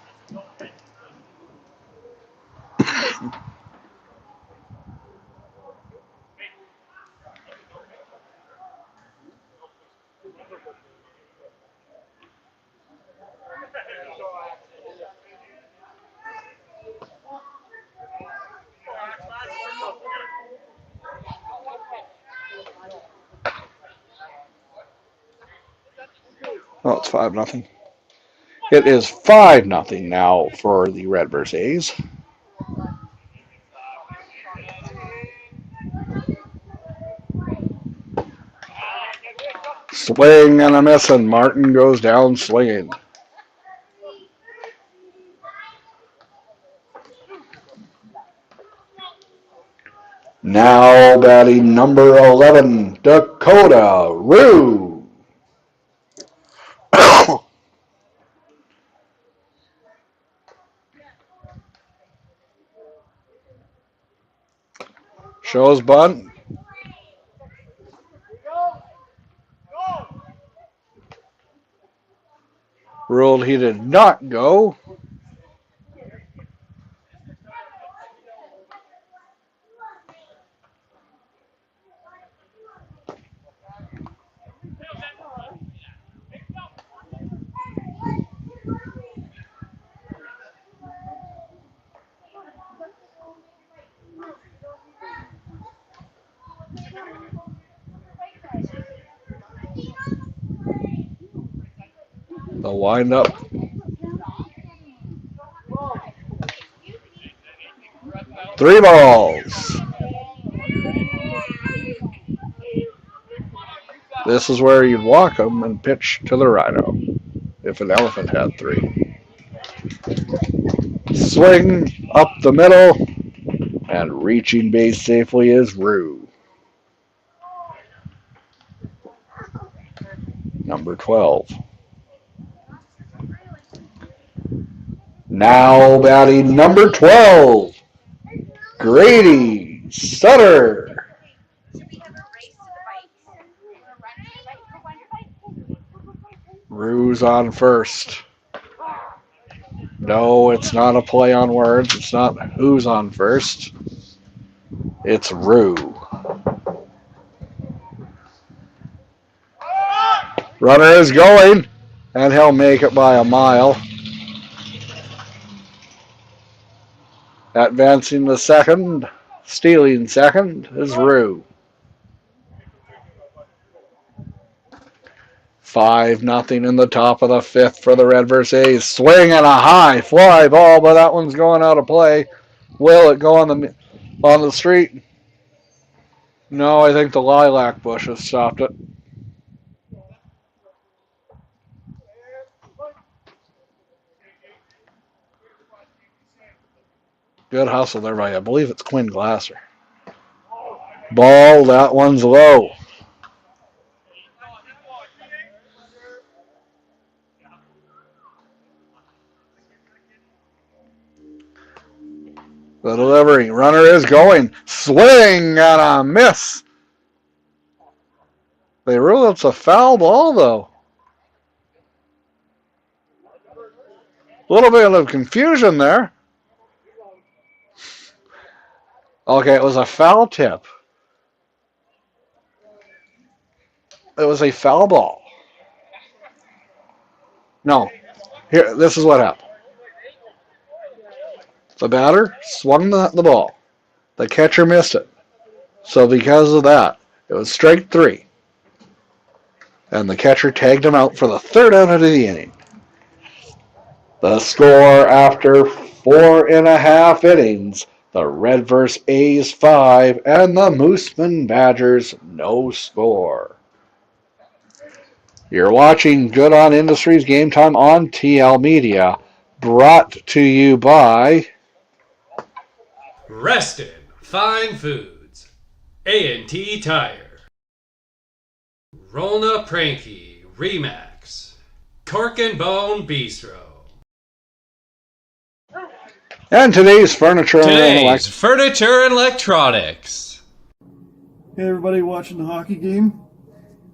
Oh, it's 5-0. It is 5-0 now for the Redvers A's. Swing and a miss, and Martin goes down swinging. Now batting number 11, Dakota Rue. Shows bunt. Ruled he did not go. The wind up. Three balls. This is where you'd walk them and pitch to the rhino if an elephant had three. Swing up the middle, and reaching base safely is Rue. Number 12. Now batting number 12, Grady Sutter. Rue's on first. No, it's not a play on words. It's not who's on first. It's Rue. Runner is going, and he'll make it by a mile. Advancing to second, stealing second is Rue. 5-0 in the top of the fifth for the Redvers A's. Swing and a high fly ball, but that one's going out of play. Will it go on the street? No, I think the lilac bush has stopped it. Good hustle there by, I believe it's Quinn Glasser. Ball, that one's low. The delivery. Runner is going. Swing and a miss. They rule it's a foul ball, though. A little bit of confusion there. Okay, it was a foul tip. It was a foul ball. No. Here, this is what happened. The batter swung the ball. The catcher missed it. So because of that, it was strike three. And the catcher tagged him out for the third out of the inning. The score after 4.5 innings, the Redvers A's 5 and the Moosomin Badgers no score. You're watching Good On Industries Game Time on TL Media, brought to you by Reston Fine Foods, A&T Tire, Rolna Pranky Remax, Cork and Bone Bistro. and today's furniture Today's furniture and electronics. Hey everybody watching the hockey game.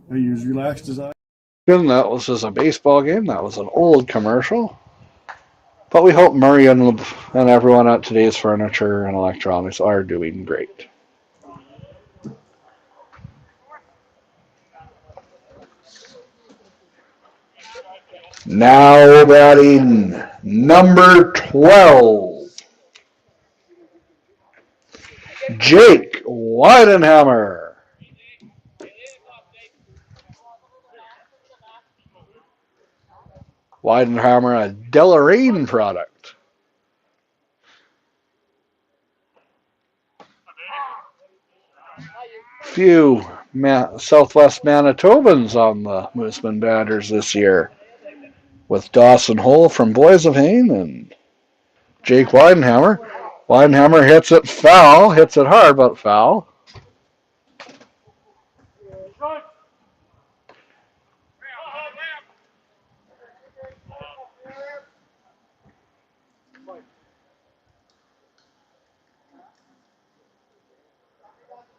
Are you as relaxed as I? That was just a baseball game. That was an old commercial. But we hope Murray and everyone at today's furniture and electronics are doing great. Now batting number 12, Jake Weidenhammer. Weidenhammer, a Deloraine product. Few Southwest Manitobans on the Moosomin Badgers this year, with Dawson Hull from Boys of Hayne and Jake Weidenhammer. Weidenhammer hits it foul, hits it hard, but foul.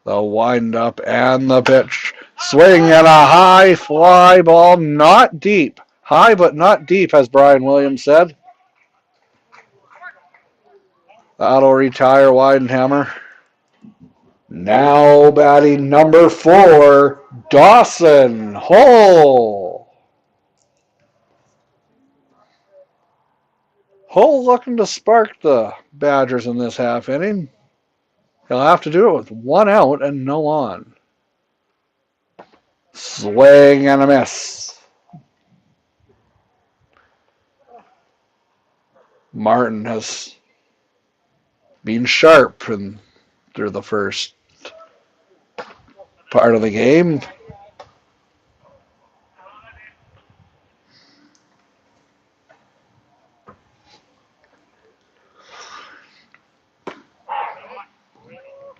The wind up and the pitch. Swing and a high fly ball, not deep. High but not deep, as Brian Williams said. That'll retire Weidenhammer. Now batting number 4, Dawson Hull. Hull looking to spark the Badgers in this half inning. He'll have to do it with 1 out and no on. Swing and a miss. Martin has been sharp through the first part of the game.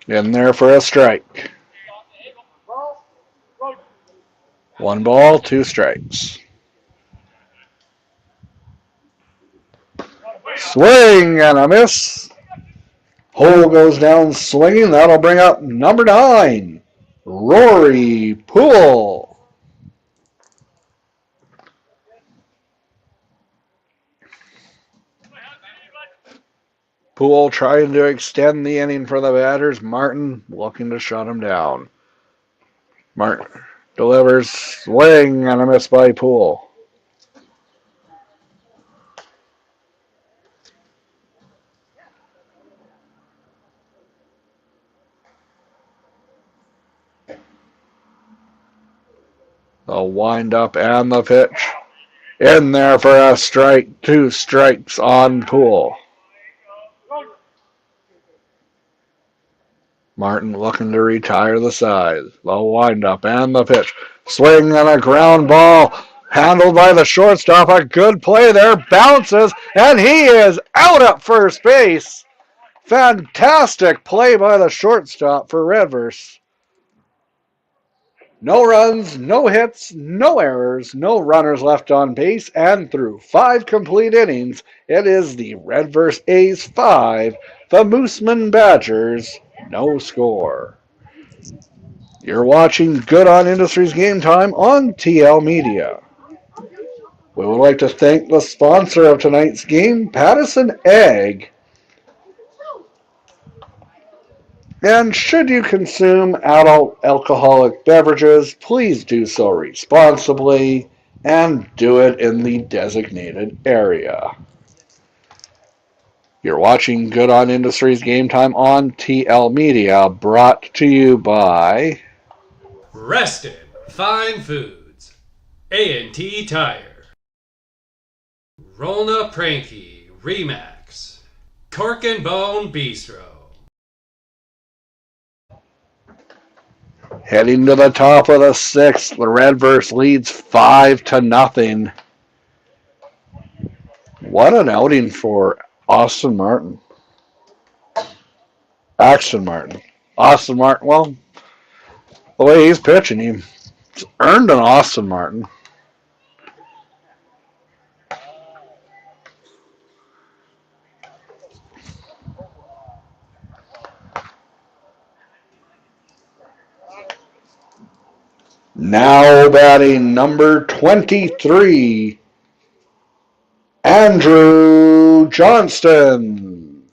In there for a strike. 1 ball, 2 strikes. Swing and a miss. Hole goes down swinging. That'll bring up number 9, Rory Poole. Poole trying to extend the inning for the batters. Martin looking to shut him down. Martin delivers, swing and a miss by Poole. The wind up and the pitch. In there for a strike. 2 strikes on Poole. Martin looking to retire the side. The wind up and the pitch. Swing and a ground ball. Handled by the shortstop. A good play there. Bounces. And he is out at first base. Fantastic play by the shortstop for Redvers. No runs, no hits, no errors, no runners left on base, and through 5 complete innings, it is the Redvers A's 5, the Moosomin Badgers no score. You're watching Good On Industries Game Time on TL Media. We would like to thank the sponsor of tonight's game, Pattison Egg. And should you consume adult alcoholic beverages, please do so responsibly and do it in the designated area. You're watching Good On Industries Game Time on TL Media, brought to you by Reston Fine Foods, A&T Tire, Rolna Pranky Remax, Cork and Bone Bistro. Heading to the top of the 6th, the Redvers leads 5-0. What an outing for Austin Martin. Axton Martin. Austin Martin, well, the way he's pitching, he's earned an Austin Martin. Now batting number 23, Andrew Johnston.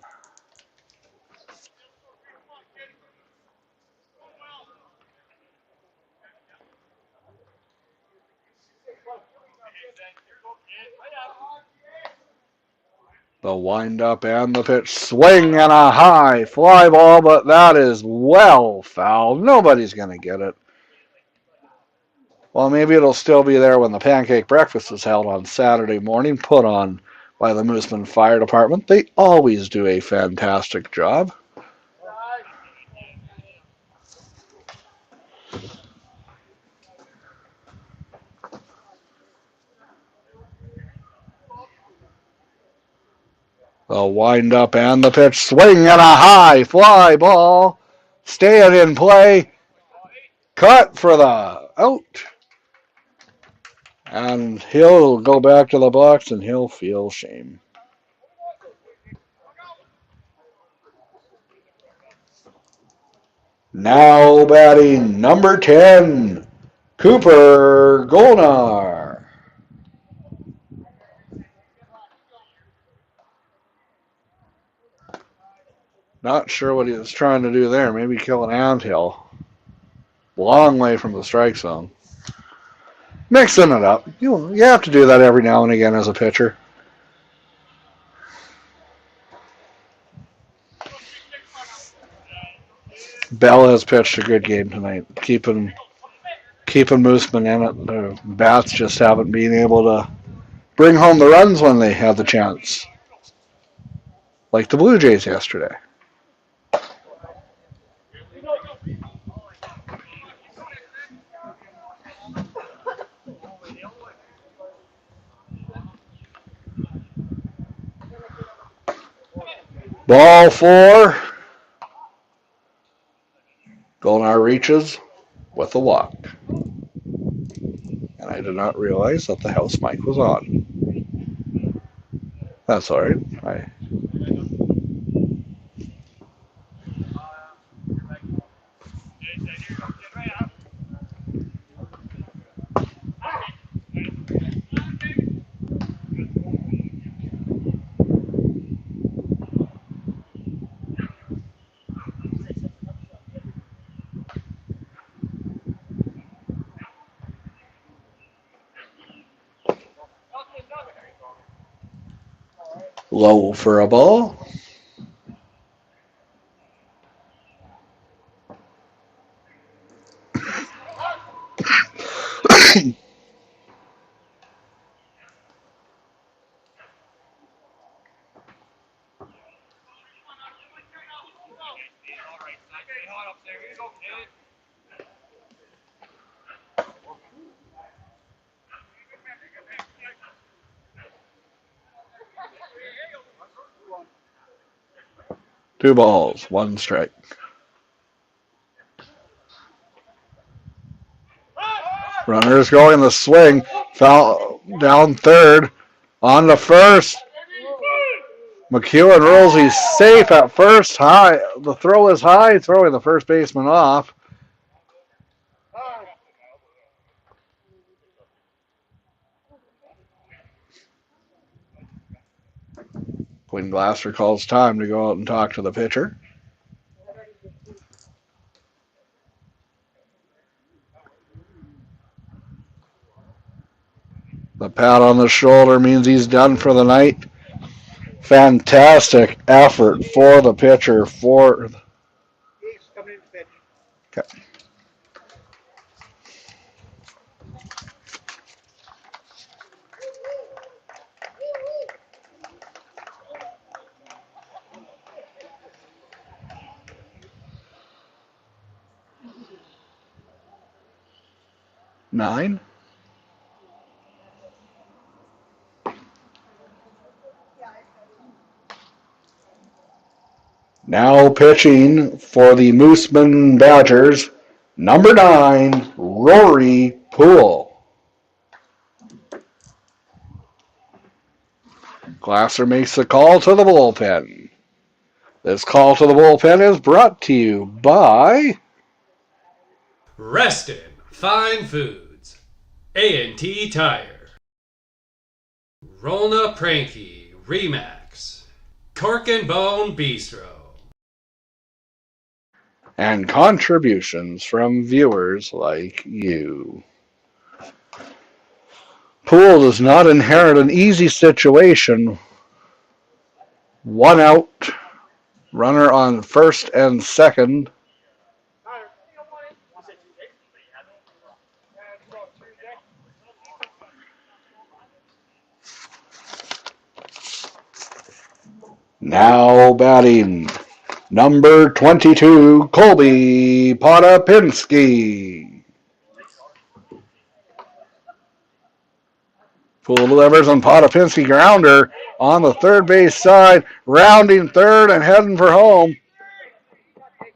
The windup and the pitch, swing and a high fly ball, but that is well foul. Nobody's going to get it. Well, maybe it'll still be there when the pancake breakfast is held on Saturday morning, put on by the Moosomin Fire Department. They always do a fantastic job. The wind-up and the pitch, swing and a high fly ball. Staying in play. Cut for the out. And he'll go back to the box and he'll feel shame. Now batting number 10, Cooper Golnar. Not sure what he was trying to do there. Maybe kill an anthill. Long way from the strike zone. Mixing it up. You have to do that every now and again as a pitcher. Bell has pitched a good game tonight, keeping Moosomin in it. The bats just haven't been able to bring home the runs when they have the chance. like the Blue Jays yesterday. Ball 4. Golnar reaches with a walk. And I did not realize that the house mic was on. That's all right. 'Low for a ball. Two balls, one strike. Runners going the swing. Foul down third. On to first. McEwen rolls. He's safe at first. High. The throw is high, throwing the first baseman off. Quinn Glasser calls time to go out and talk to the pitcher. The pat on the shoulder means he's done for the night. Fantastic effort for the pitcher. Okay. Nine. Now pitching for the Moosomin Badgers, number 9, Rory Poole. Glasser makes the call to the bullpen. This call to the bullpen is brought to you by Reston Fine Foods, A&T Tire, Rolna Pranky Remax, Cork and Bone Bistro, and contributions from viewers like you. Poole does not inherit an easy situation. One out, runner on first and second. Now batting, number 22, Colby Potapinski. Poole delivers on Potapinski grounder on the third base side, rounding third and heading for home.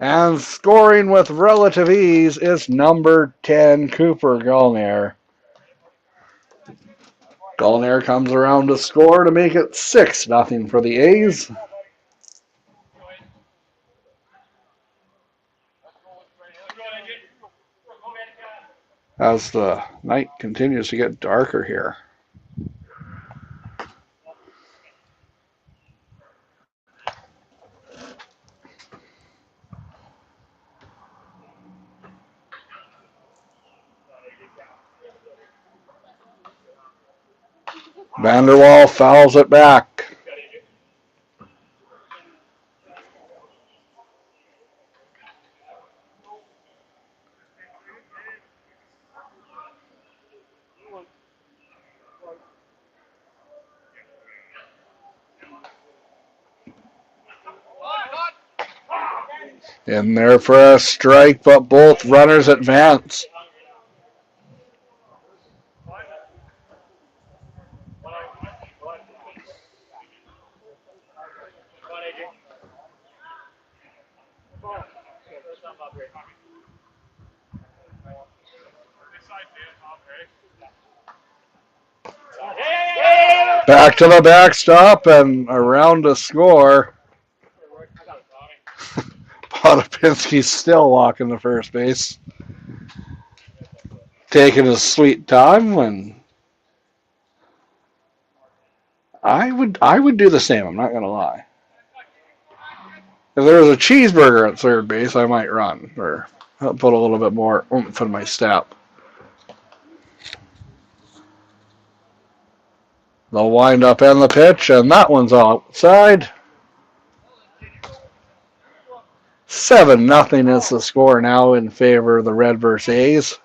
And scoring with relative ease is number 10, Cooper Gallner. Gallner comes around to score to make it 6-0 for the A's. As the night continues to get darker here. Vanderwall fouls it back. In there for a strike, but both runners advance. Back to the backstop and around to score. Potapinski's still walking to first base. Taking his sweet time, and I would do the same, I'm not gonna lie. If there was a cheeseburger at third base, I might run or put a little bit more oomph in my step. The wind up and the pitch, and that one's outside. 7-0 is the score now in favor of the Redvers A's.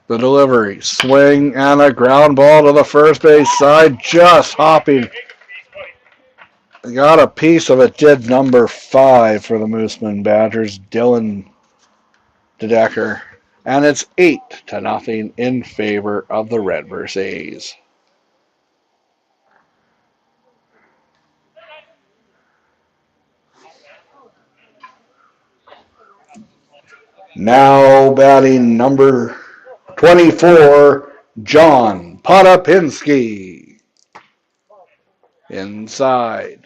The delivery, swing, and a ground ball to the first base side, just hopping. Got a piece of it, did number 5 for the Moosomin Badgers, Dylan DeDecker. And it's 8-0 in favor of the Redvers A's. Now batting number 24, John Potapinski. Inside.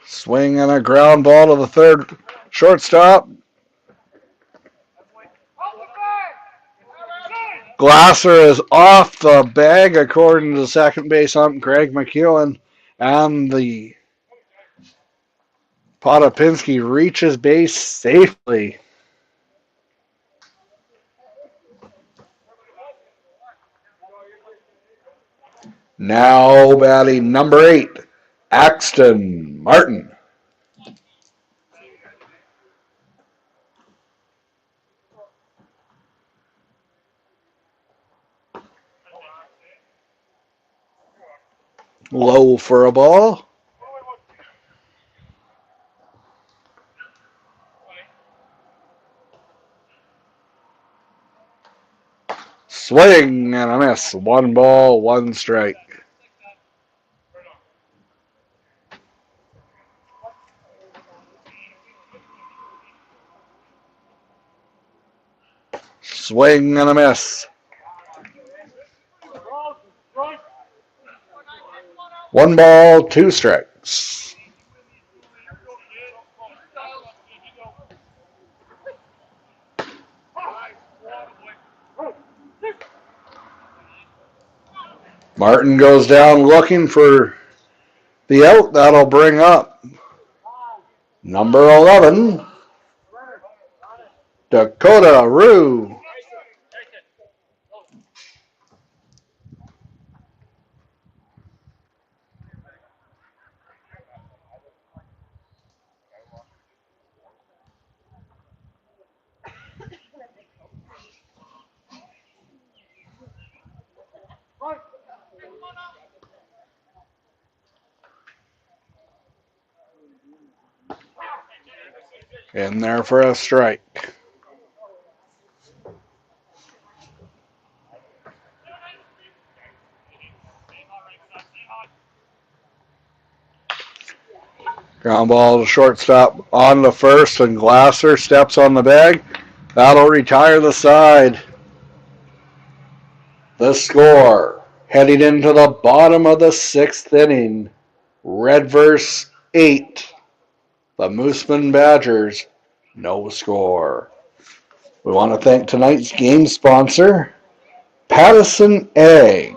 Swing and a ground ball to the third shortstop. Glasser is off the bag, according to the second base ump, Greg McEwen. And the Potapinski reaches base safely. Now batting number 8, Axton Martin. Low for a ball. Swing and a miss. 1 ball, 1 strike. Swing and a miss. 1 ball, 2 strikes. Martin goes down looking for the out. That'll bring up number 11, Dakota Rue. In there for a strike. Ground ball to shortstop on the first, and Glasser steps on the bag. That'll retire the side. The score, heading into the bottom of the 6th inning, Redvers 8, the Moosomin Badgers, no score. We want to thank tonight's game sponsor, Pattison Egg.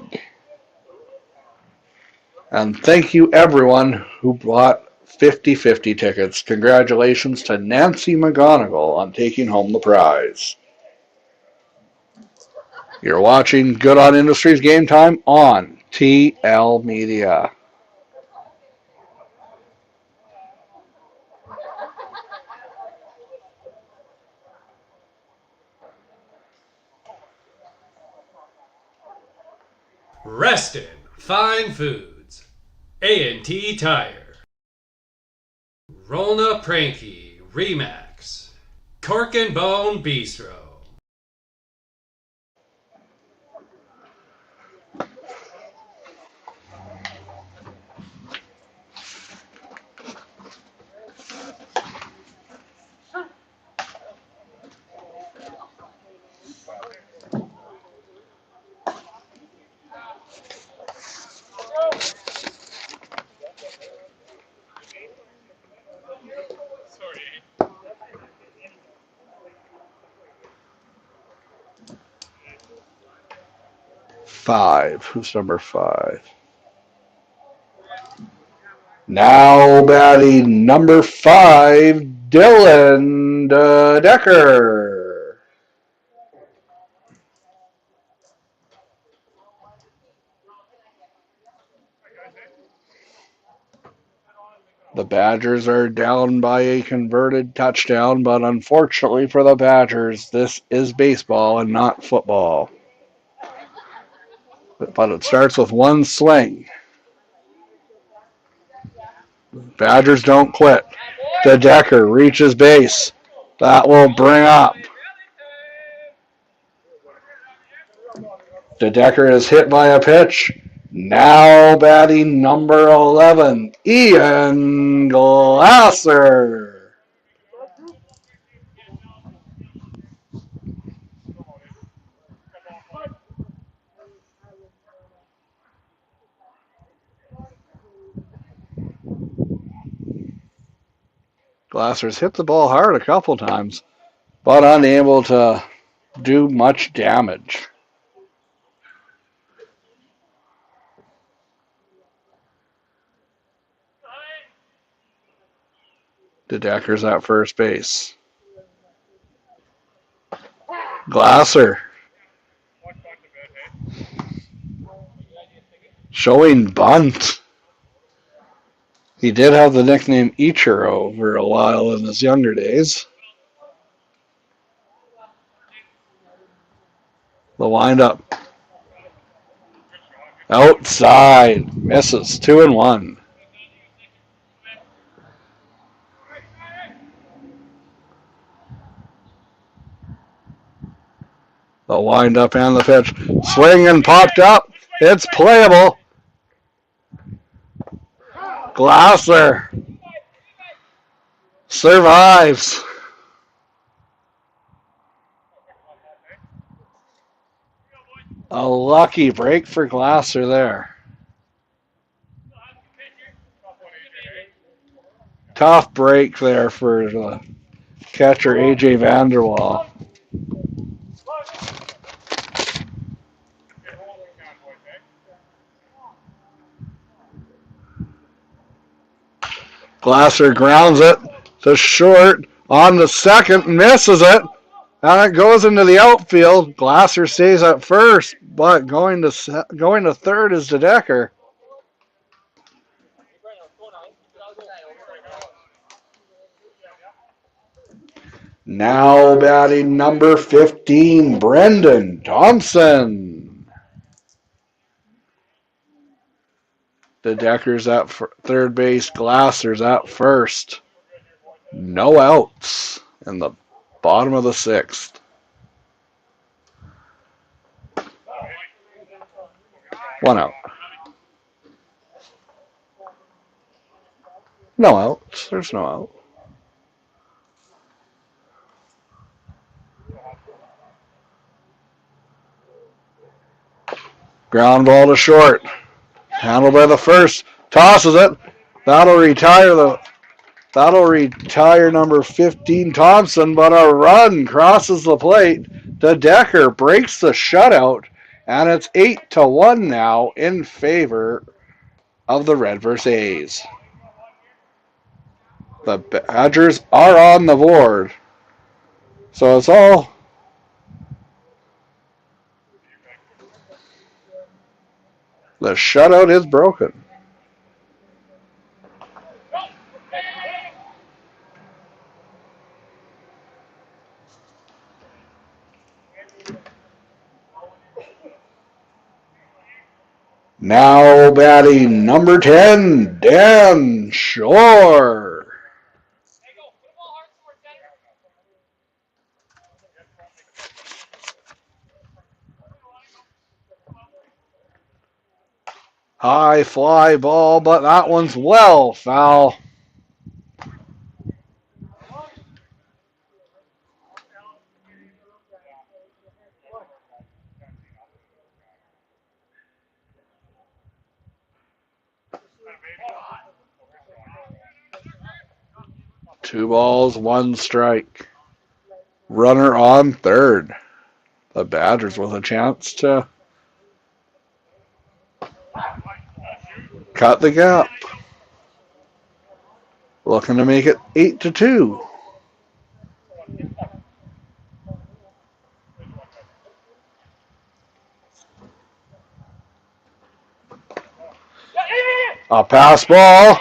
And thank you everyone who bought 50-50 tickets. Congratulations to Nancy McGonigal on taking home the prize. You're watching Good On Industries Game Time on TL Media. Reston Fine Foods. A&T Tire. Rolna Pranky Remax. Cork and Bone Bistro. Five. Who's number 5? Now batting number 5, Dylan Decker. The Badgers are down by a converted touchdown, but unfortunately for the Badgers, this is baseball and not football. But it starts with one swing. Badgers don't quit. Decker reaches base. That will bring up. Decker is hit by a pitch. Now batting number 11, Ian Glasser. Glasser's hit the ball hard a couple times, but unable to do much damage. Decker's at first base. Glasser showing bunt. He did have the nickname Ichiro for a while in his younger days. The windup. Outside. Misses. 2-1. The windup and the pitch. Swing and popped up. It's playable. Glasser survives. A lucky break for Glasser there. Tough break there for the catcher AJ Vanderwall. Glasser grounds it to short on the second, misses it, and it goes into the outfield. Glasser stays at first, but going to third is Decker. Now batting number 15, Brendan Thompson. Decker's at third base, Glasser's at first. No outs in the bottom of the 6th. One out. No outs. There's no out. Ground ball to short. Handled by the first. Tosses it. That'll retire number 15 Thompson, but a run crosses the plate. Decker breaks the shutout, and it's 8-1 now in favor of the Redvers A's. The Badgers are on the board. So it's all The shutout is broken. Now batting number 10, Dan Shore. High fly ball, but that one's well foul. Two balls, one strike. Runner on third. The Badgers with a chance to cut the gap. Looking to make it 8-2. A pass ball.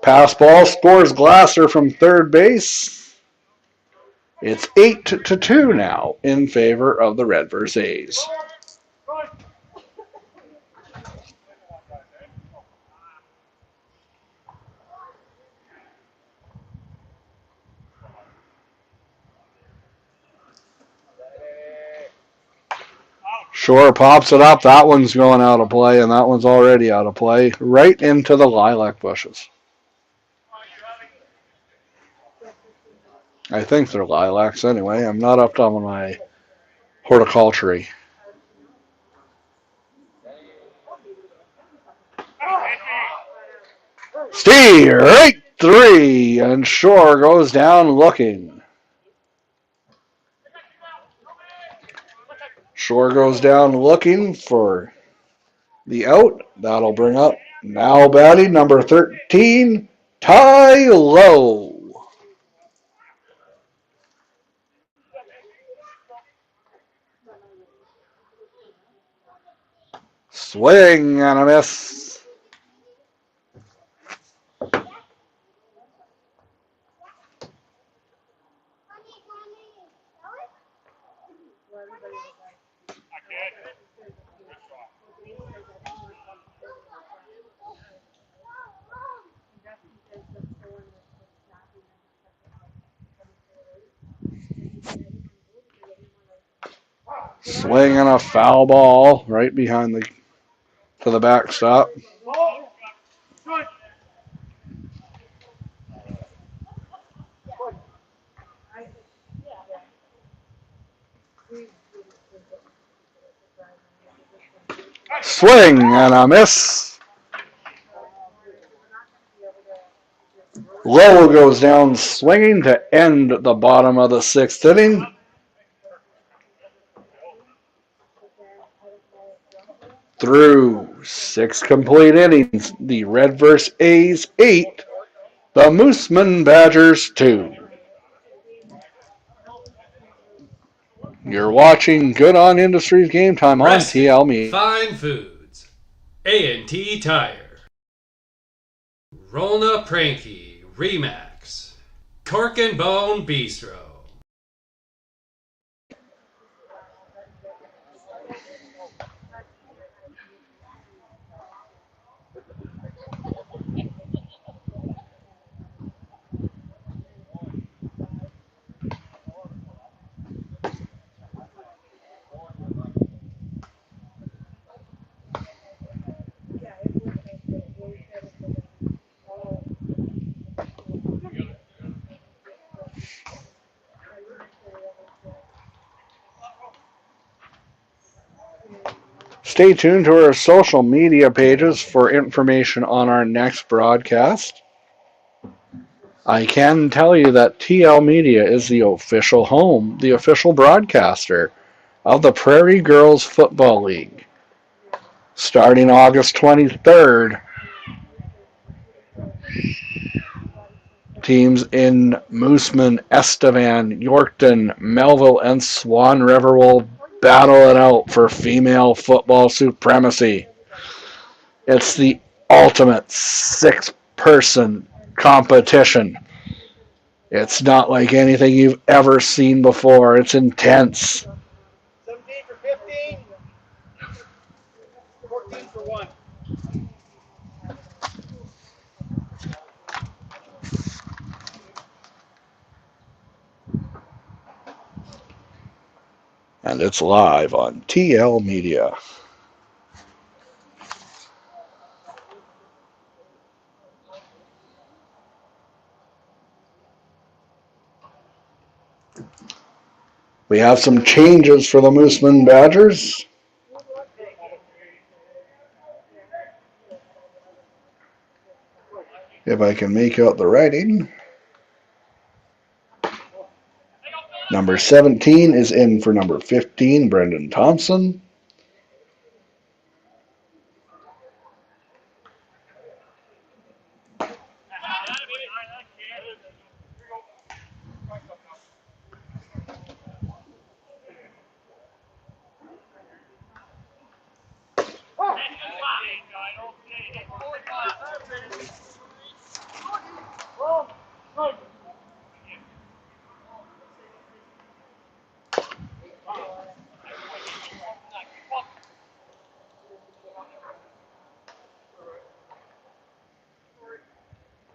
Pass ball scores Glasser from third base. It's 8-2 now in favor of the Redvers A's. Shore pops it up. That one's going out of play, and that one's already out of play. Right into the lilac bushes. I think they're lilacs anyway. I'm not up on my horticulture. Straight three, and Shore goes down looking. Shore goes down looking for the out. That'll bring up now batting number 13, Ty Lowe. Swing and a miss. Swing and a foul ball right behind the backstop. Swing and a miss. Lowe goes down swinging to end the bottom of the sixth inning. Through 6 complete innings, the Redvers A's 8, the Moosomin Badgers 2. You're watching Good On Industries Game Time on TL Media. Fine Foods. A&T Tire. Rolna Pranky. Remax. Cork and Bone Bistro. Stay tuned to our social media pages for information on our next broadcast. I can tell you that TL Media is the official home, the official broadcaster of the Prairie Girls Football League. Starting August 23rd, Teams in Moosomin, Estevan, Yorkton, Melville, and Swan River will battle it out for female football supremacy. It's the ultimate six-person competition. It's not like anything you've ever seen before. It's intense. 17 for 15. 14 for 1. And it's live on TL Media. We have some changes for the Moosomin Badgers. If I can make out the writing. Number 17 is in for number 15, Brendan Thompson.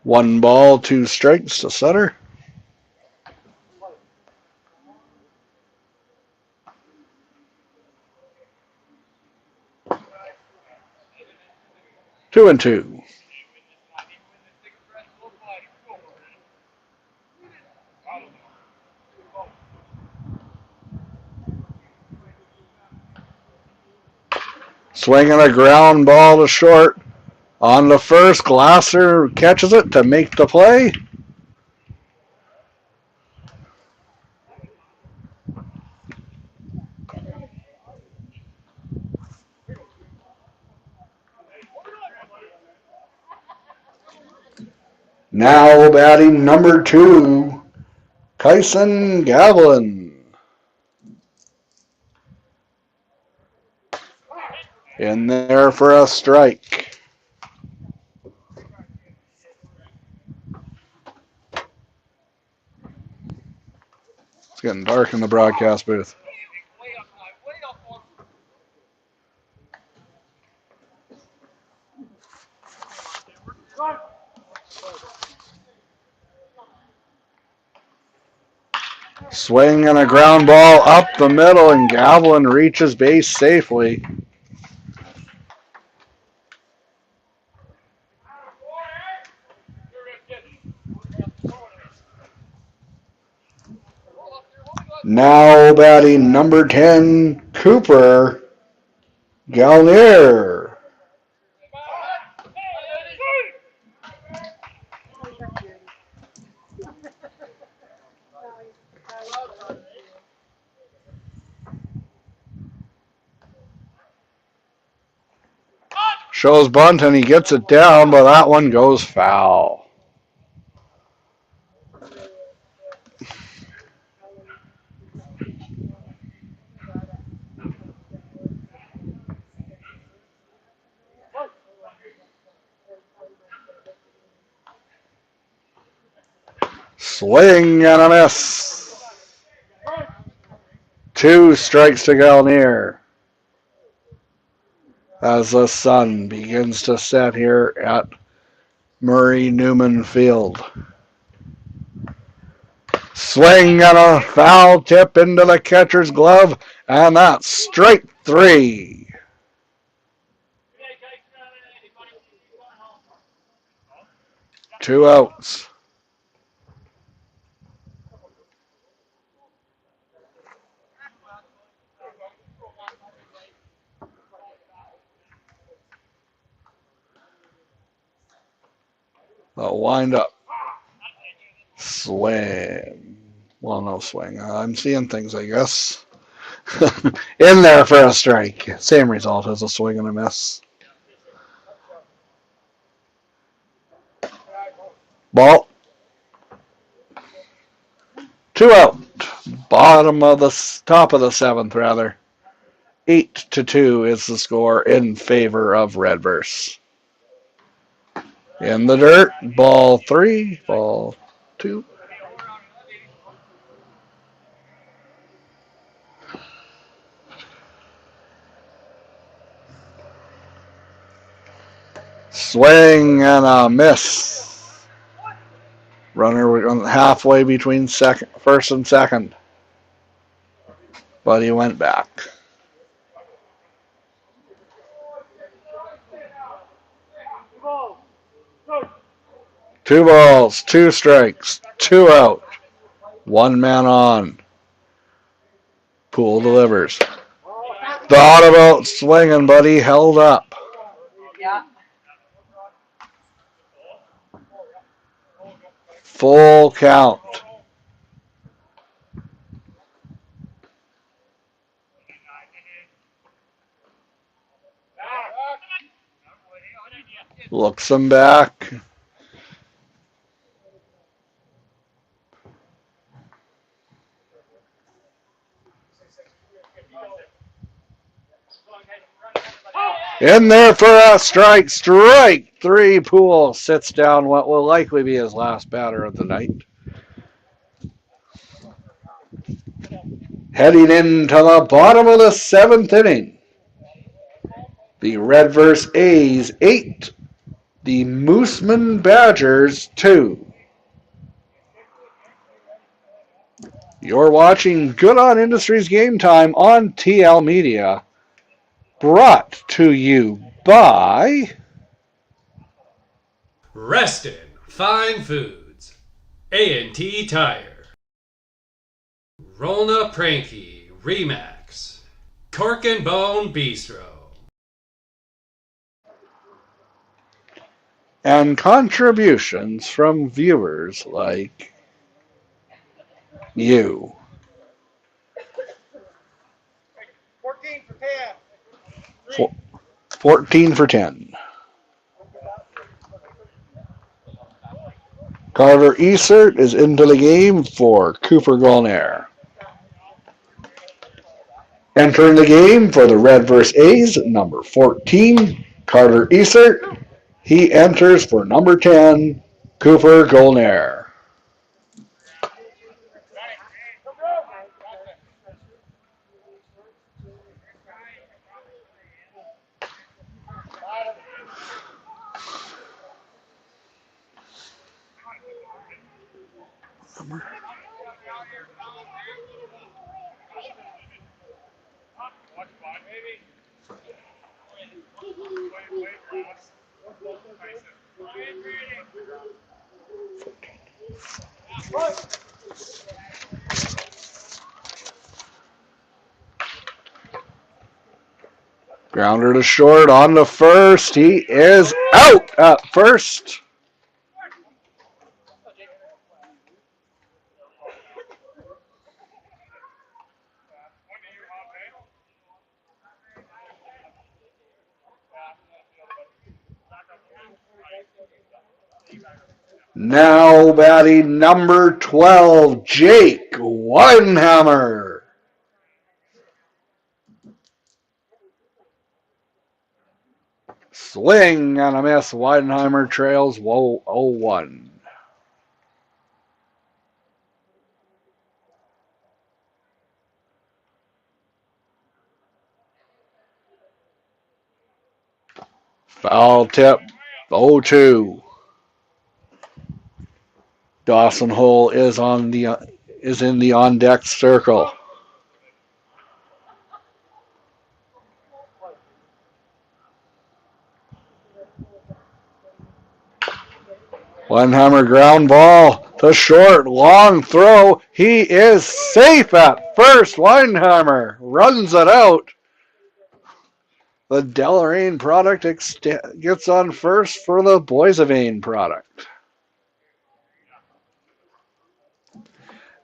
One ball, two strikes to Sutter. Two and two. Swinging a ground ball to short. On the first, Glasser catches it to make the play. Now batting number 2, Kyson Gavlin. In there for a strike. It's getting dark in the broadcast booth. Swing and a ground ball up the middle, and Gavlin reaches base safely. Now batting number 10, Cooper Galnier. Shows bunt and he gets it down, but that one goes foul. Swing and a miss. 2 strikes to Galnier as the sun begins to set here at Murray Newman Field. Swing and a foul tip into the catcher's glove, and that's strike 3. Two outs. A wind up. Swing. Well, no swing. I'm seeing things, I guess. In there for a strike. Same result as a swing and a miss. Ball. Two out. Top of the seventh, rather. 8-2 is the score in favor of Redvers. In the dirt, ball 3, ball 2. Swing and a miss. Runner halfway between first and second. But he went back. Two balls, two strikes, two out. One man on. Poole delivers. Thought about swinging, but he held up. Yeah. Full count. Looks him back. In there for a strike. Strike three. Poole sits down what will likely be his last batter of the night. Heading into the bottom of the seventh inning. The Redvers A's 8. The Moosomin Badgers 2. You're watching Good On Industries Game Time on TL Media. Brought to you by Reston Fine Foods, A&T Tire, Rolna Pranky Remax, Cork and Bone Bistro. and contributions from viewers like you. 14 for 10. 14 for 10. Carter Esert is into the game for Cooper Golnair. Entering the game for the Redvers A's, number 14, Carter Esert. He enters for number 10, Cooper Golnair. Grounder to short on the first. He is out at first. Now batting number 12, Jake Weidenhammer. Swing and a miss. Weidenhammer trails 0-1. Foul tip 0-2. Dawson Hole is in the on deck circle. Weidenhammer ground ball to short, long throw. He is safe at first. Weidenhammer runs it out. The Deloraine product gets on first for the Boissevain product.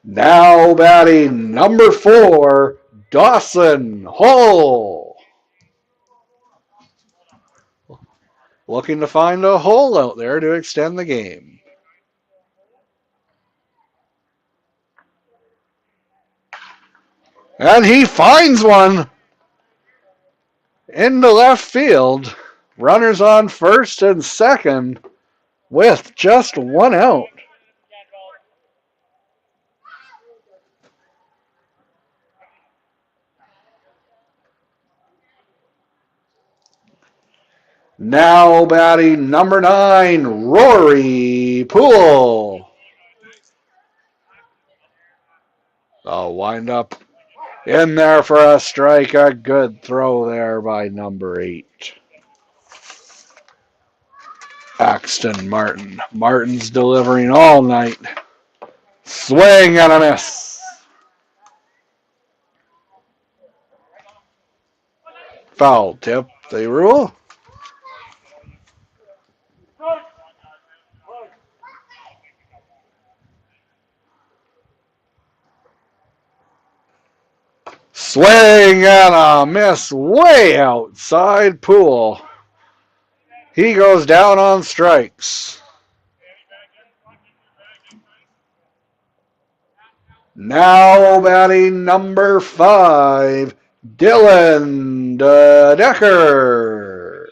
Now batting number 4, Dawson Hole. Looking to find a hole out there to extend the game. And he finds one into left field. Runners on first and second with just one out. Now batting number 9, Rory Poole. A wind up in there for a strike. A good throw there by number 8. Axton Martin. Martin's delivering all night. Swing and a miss. Foul tip, they rule. Swing and a miss way outside Poole. He goes down on strikes. Now batting number 5, Dylan Decker.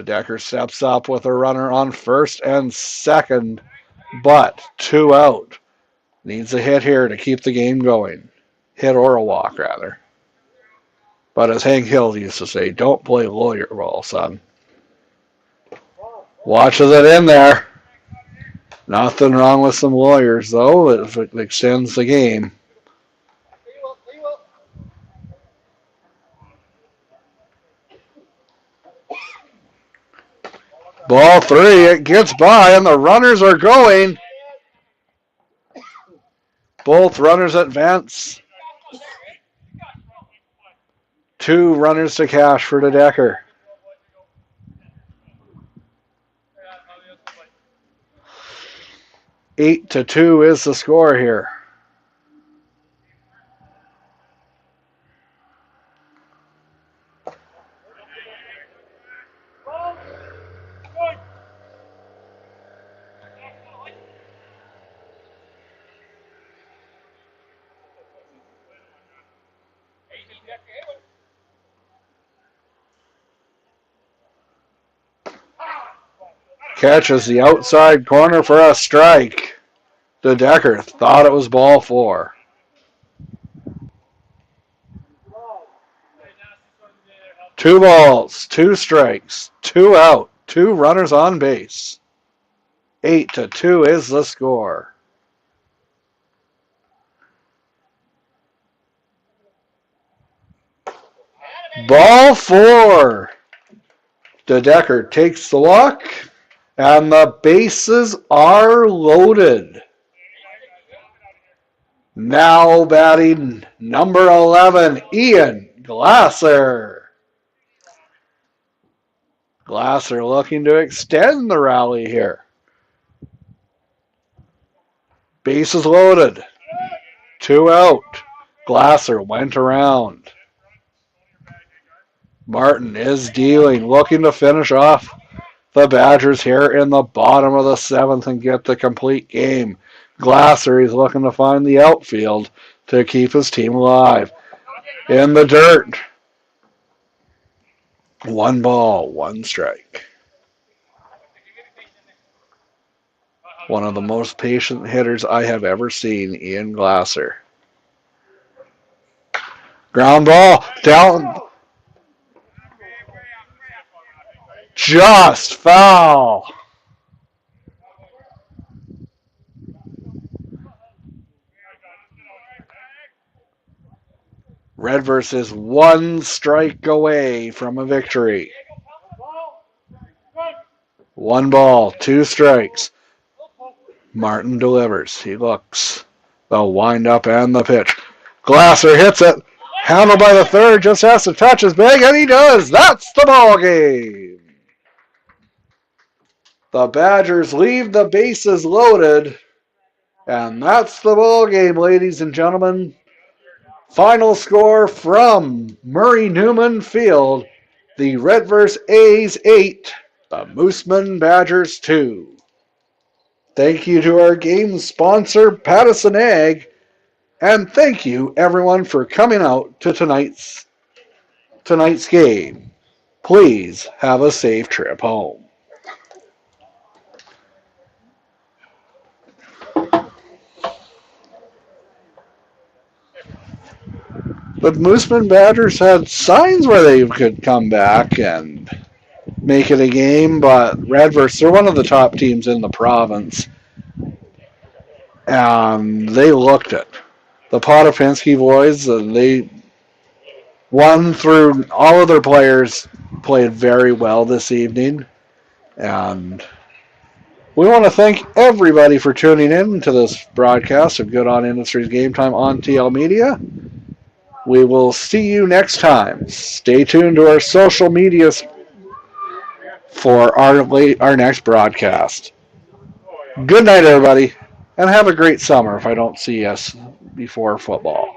Decker steps up with a runner on first and second, but 2 out. Needs a hit here to keep the game going. Hit or a walk, rather. But as Hank Hill used to say, don't play lawyer ball, son. Watches it in there. Nothing wrong with some lawyers, though, if it extends the game. Ball 3, it gets by, and the runners are going. Both runners advance. 2 runners to cash for the Decker. Eight to 2 is the score here. Catches the outside corner for a strike. The Decker thought it was ball 4. Two balls, 2 strikes, 2 out, 2 runners on base. 8 to 2 is the score. Ball 4. De Decker takes the walk, and the bases are loaded. Now batting number 11, Ian Glasser. Glasser looking to extend the rally here. Bases loaded. 2 out. Glasser went around. Martin is dealing, looking to finish off the Badgers here in the bottom of the 7th and get the complete game. Glasser is looking to find the outfield to keep his team alive. In the dirt. 1 ball, 1 strike. One of the most patient hitters I have ever seen, Ian Glasser. Ground ball down. Just foul. Redvers is 1 strike away from a victory. 1 ball, 2 strikes. Martin delivers. He looks. The windup and the pitch. Glasser hits it. Handled by the third. Just has to touch his bag, and he does. That's the ball game. The Badgers leave the bases loaded, and that's the ball game, ladies and gentlemen. Final score from Murray Newman Field: the Redvers A's 8, the Moosomin Badgers 2. Thank you to our game sponsor, Pattison Ag. And thank you, everyone, for coming out to tonight's game. Please have a safe trip home. The Moosomin Badgers had signs where they could come back and make it a game, but Redvers, they're one of the top teams in the province, and they looked it. The Potapinski boys, they won through all of their players played very well this evening, and we want to thank everybody for tuning in to this broadcast of Good On Industries Game Time on TL Media. We will see you next time. Stay tuned to our social medias for our next broadcast. Good night, everybody, and have a great summer if I don't see us before football.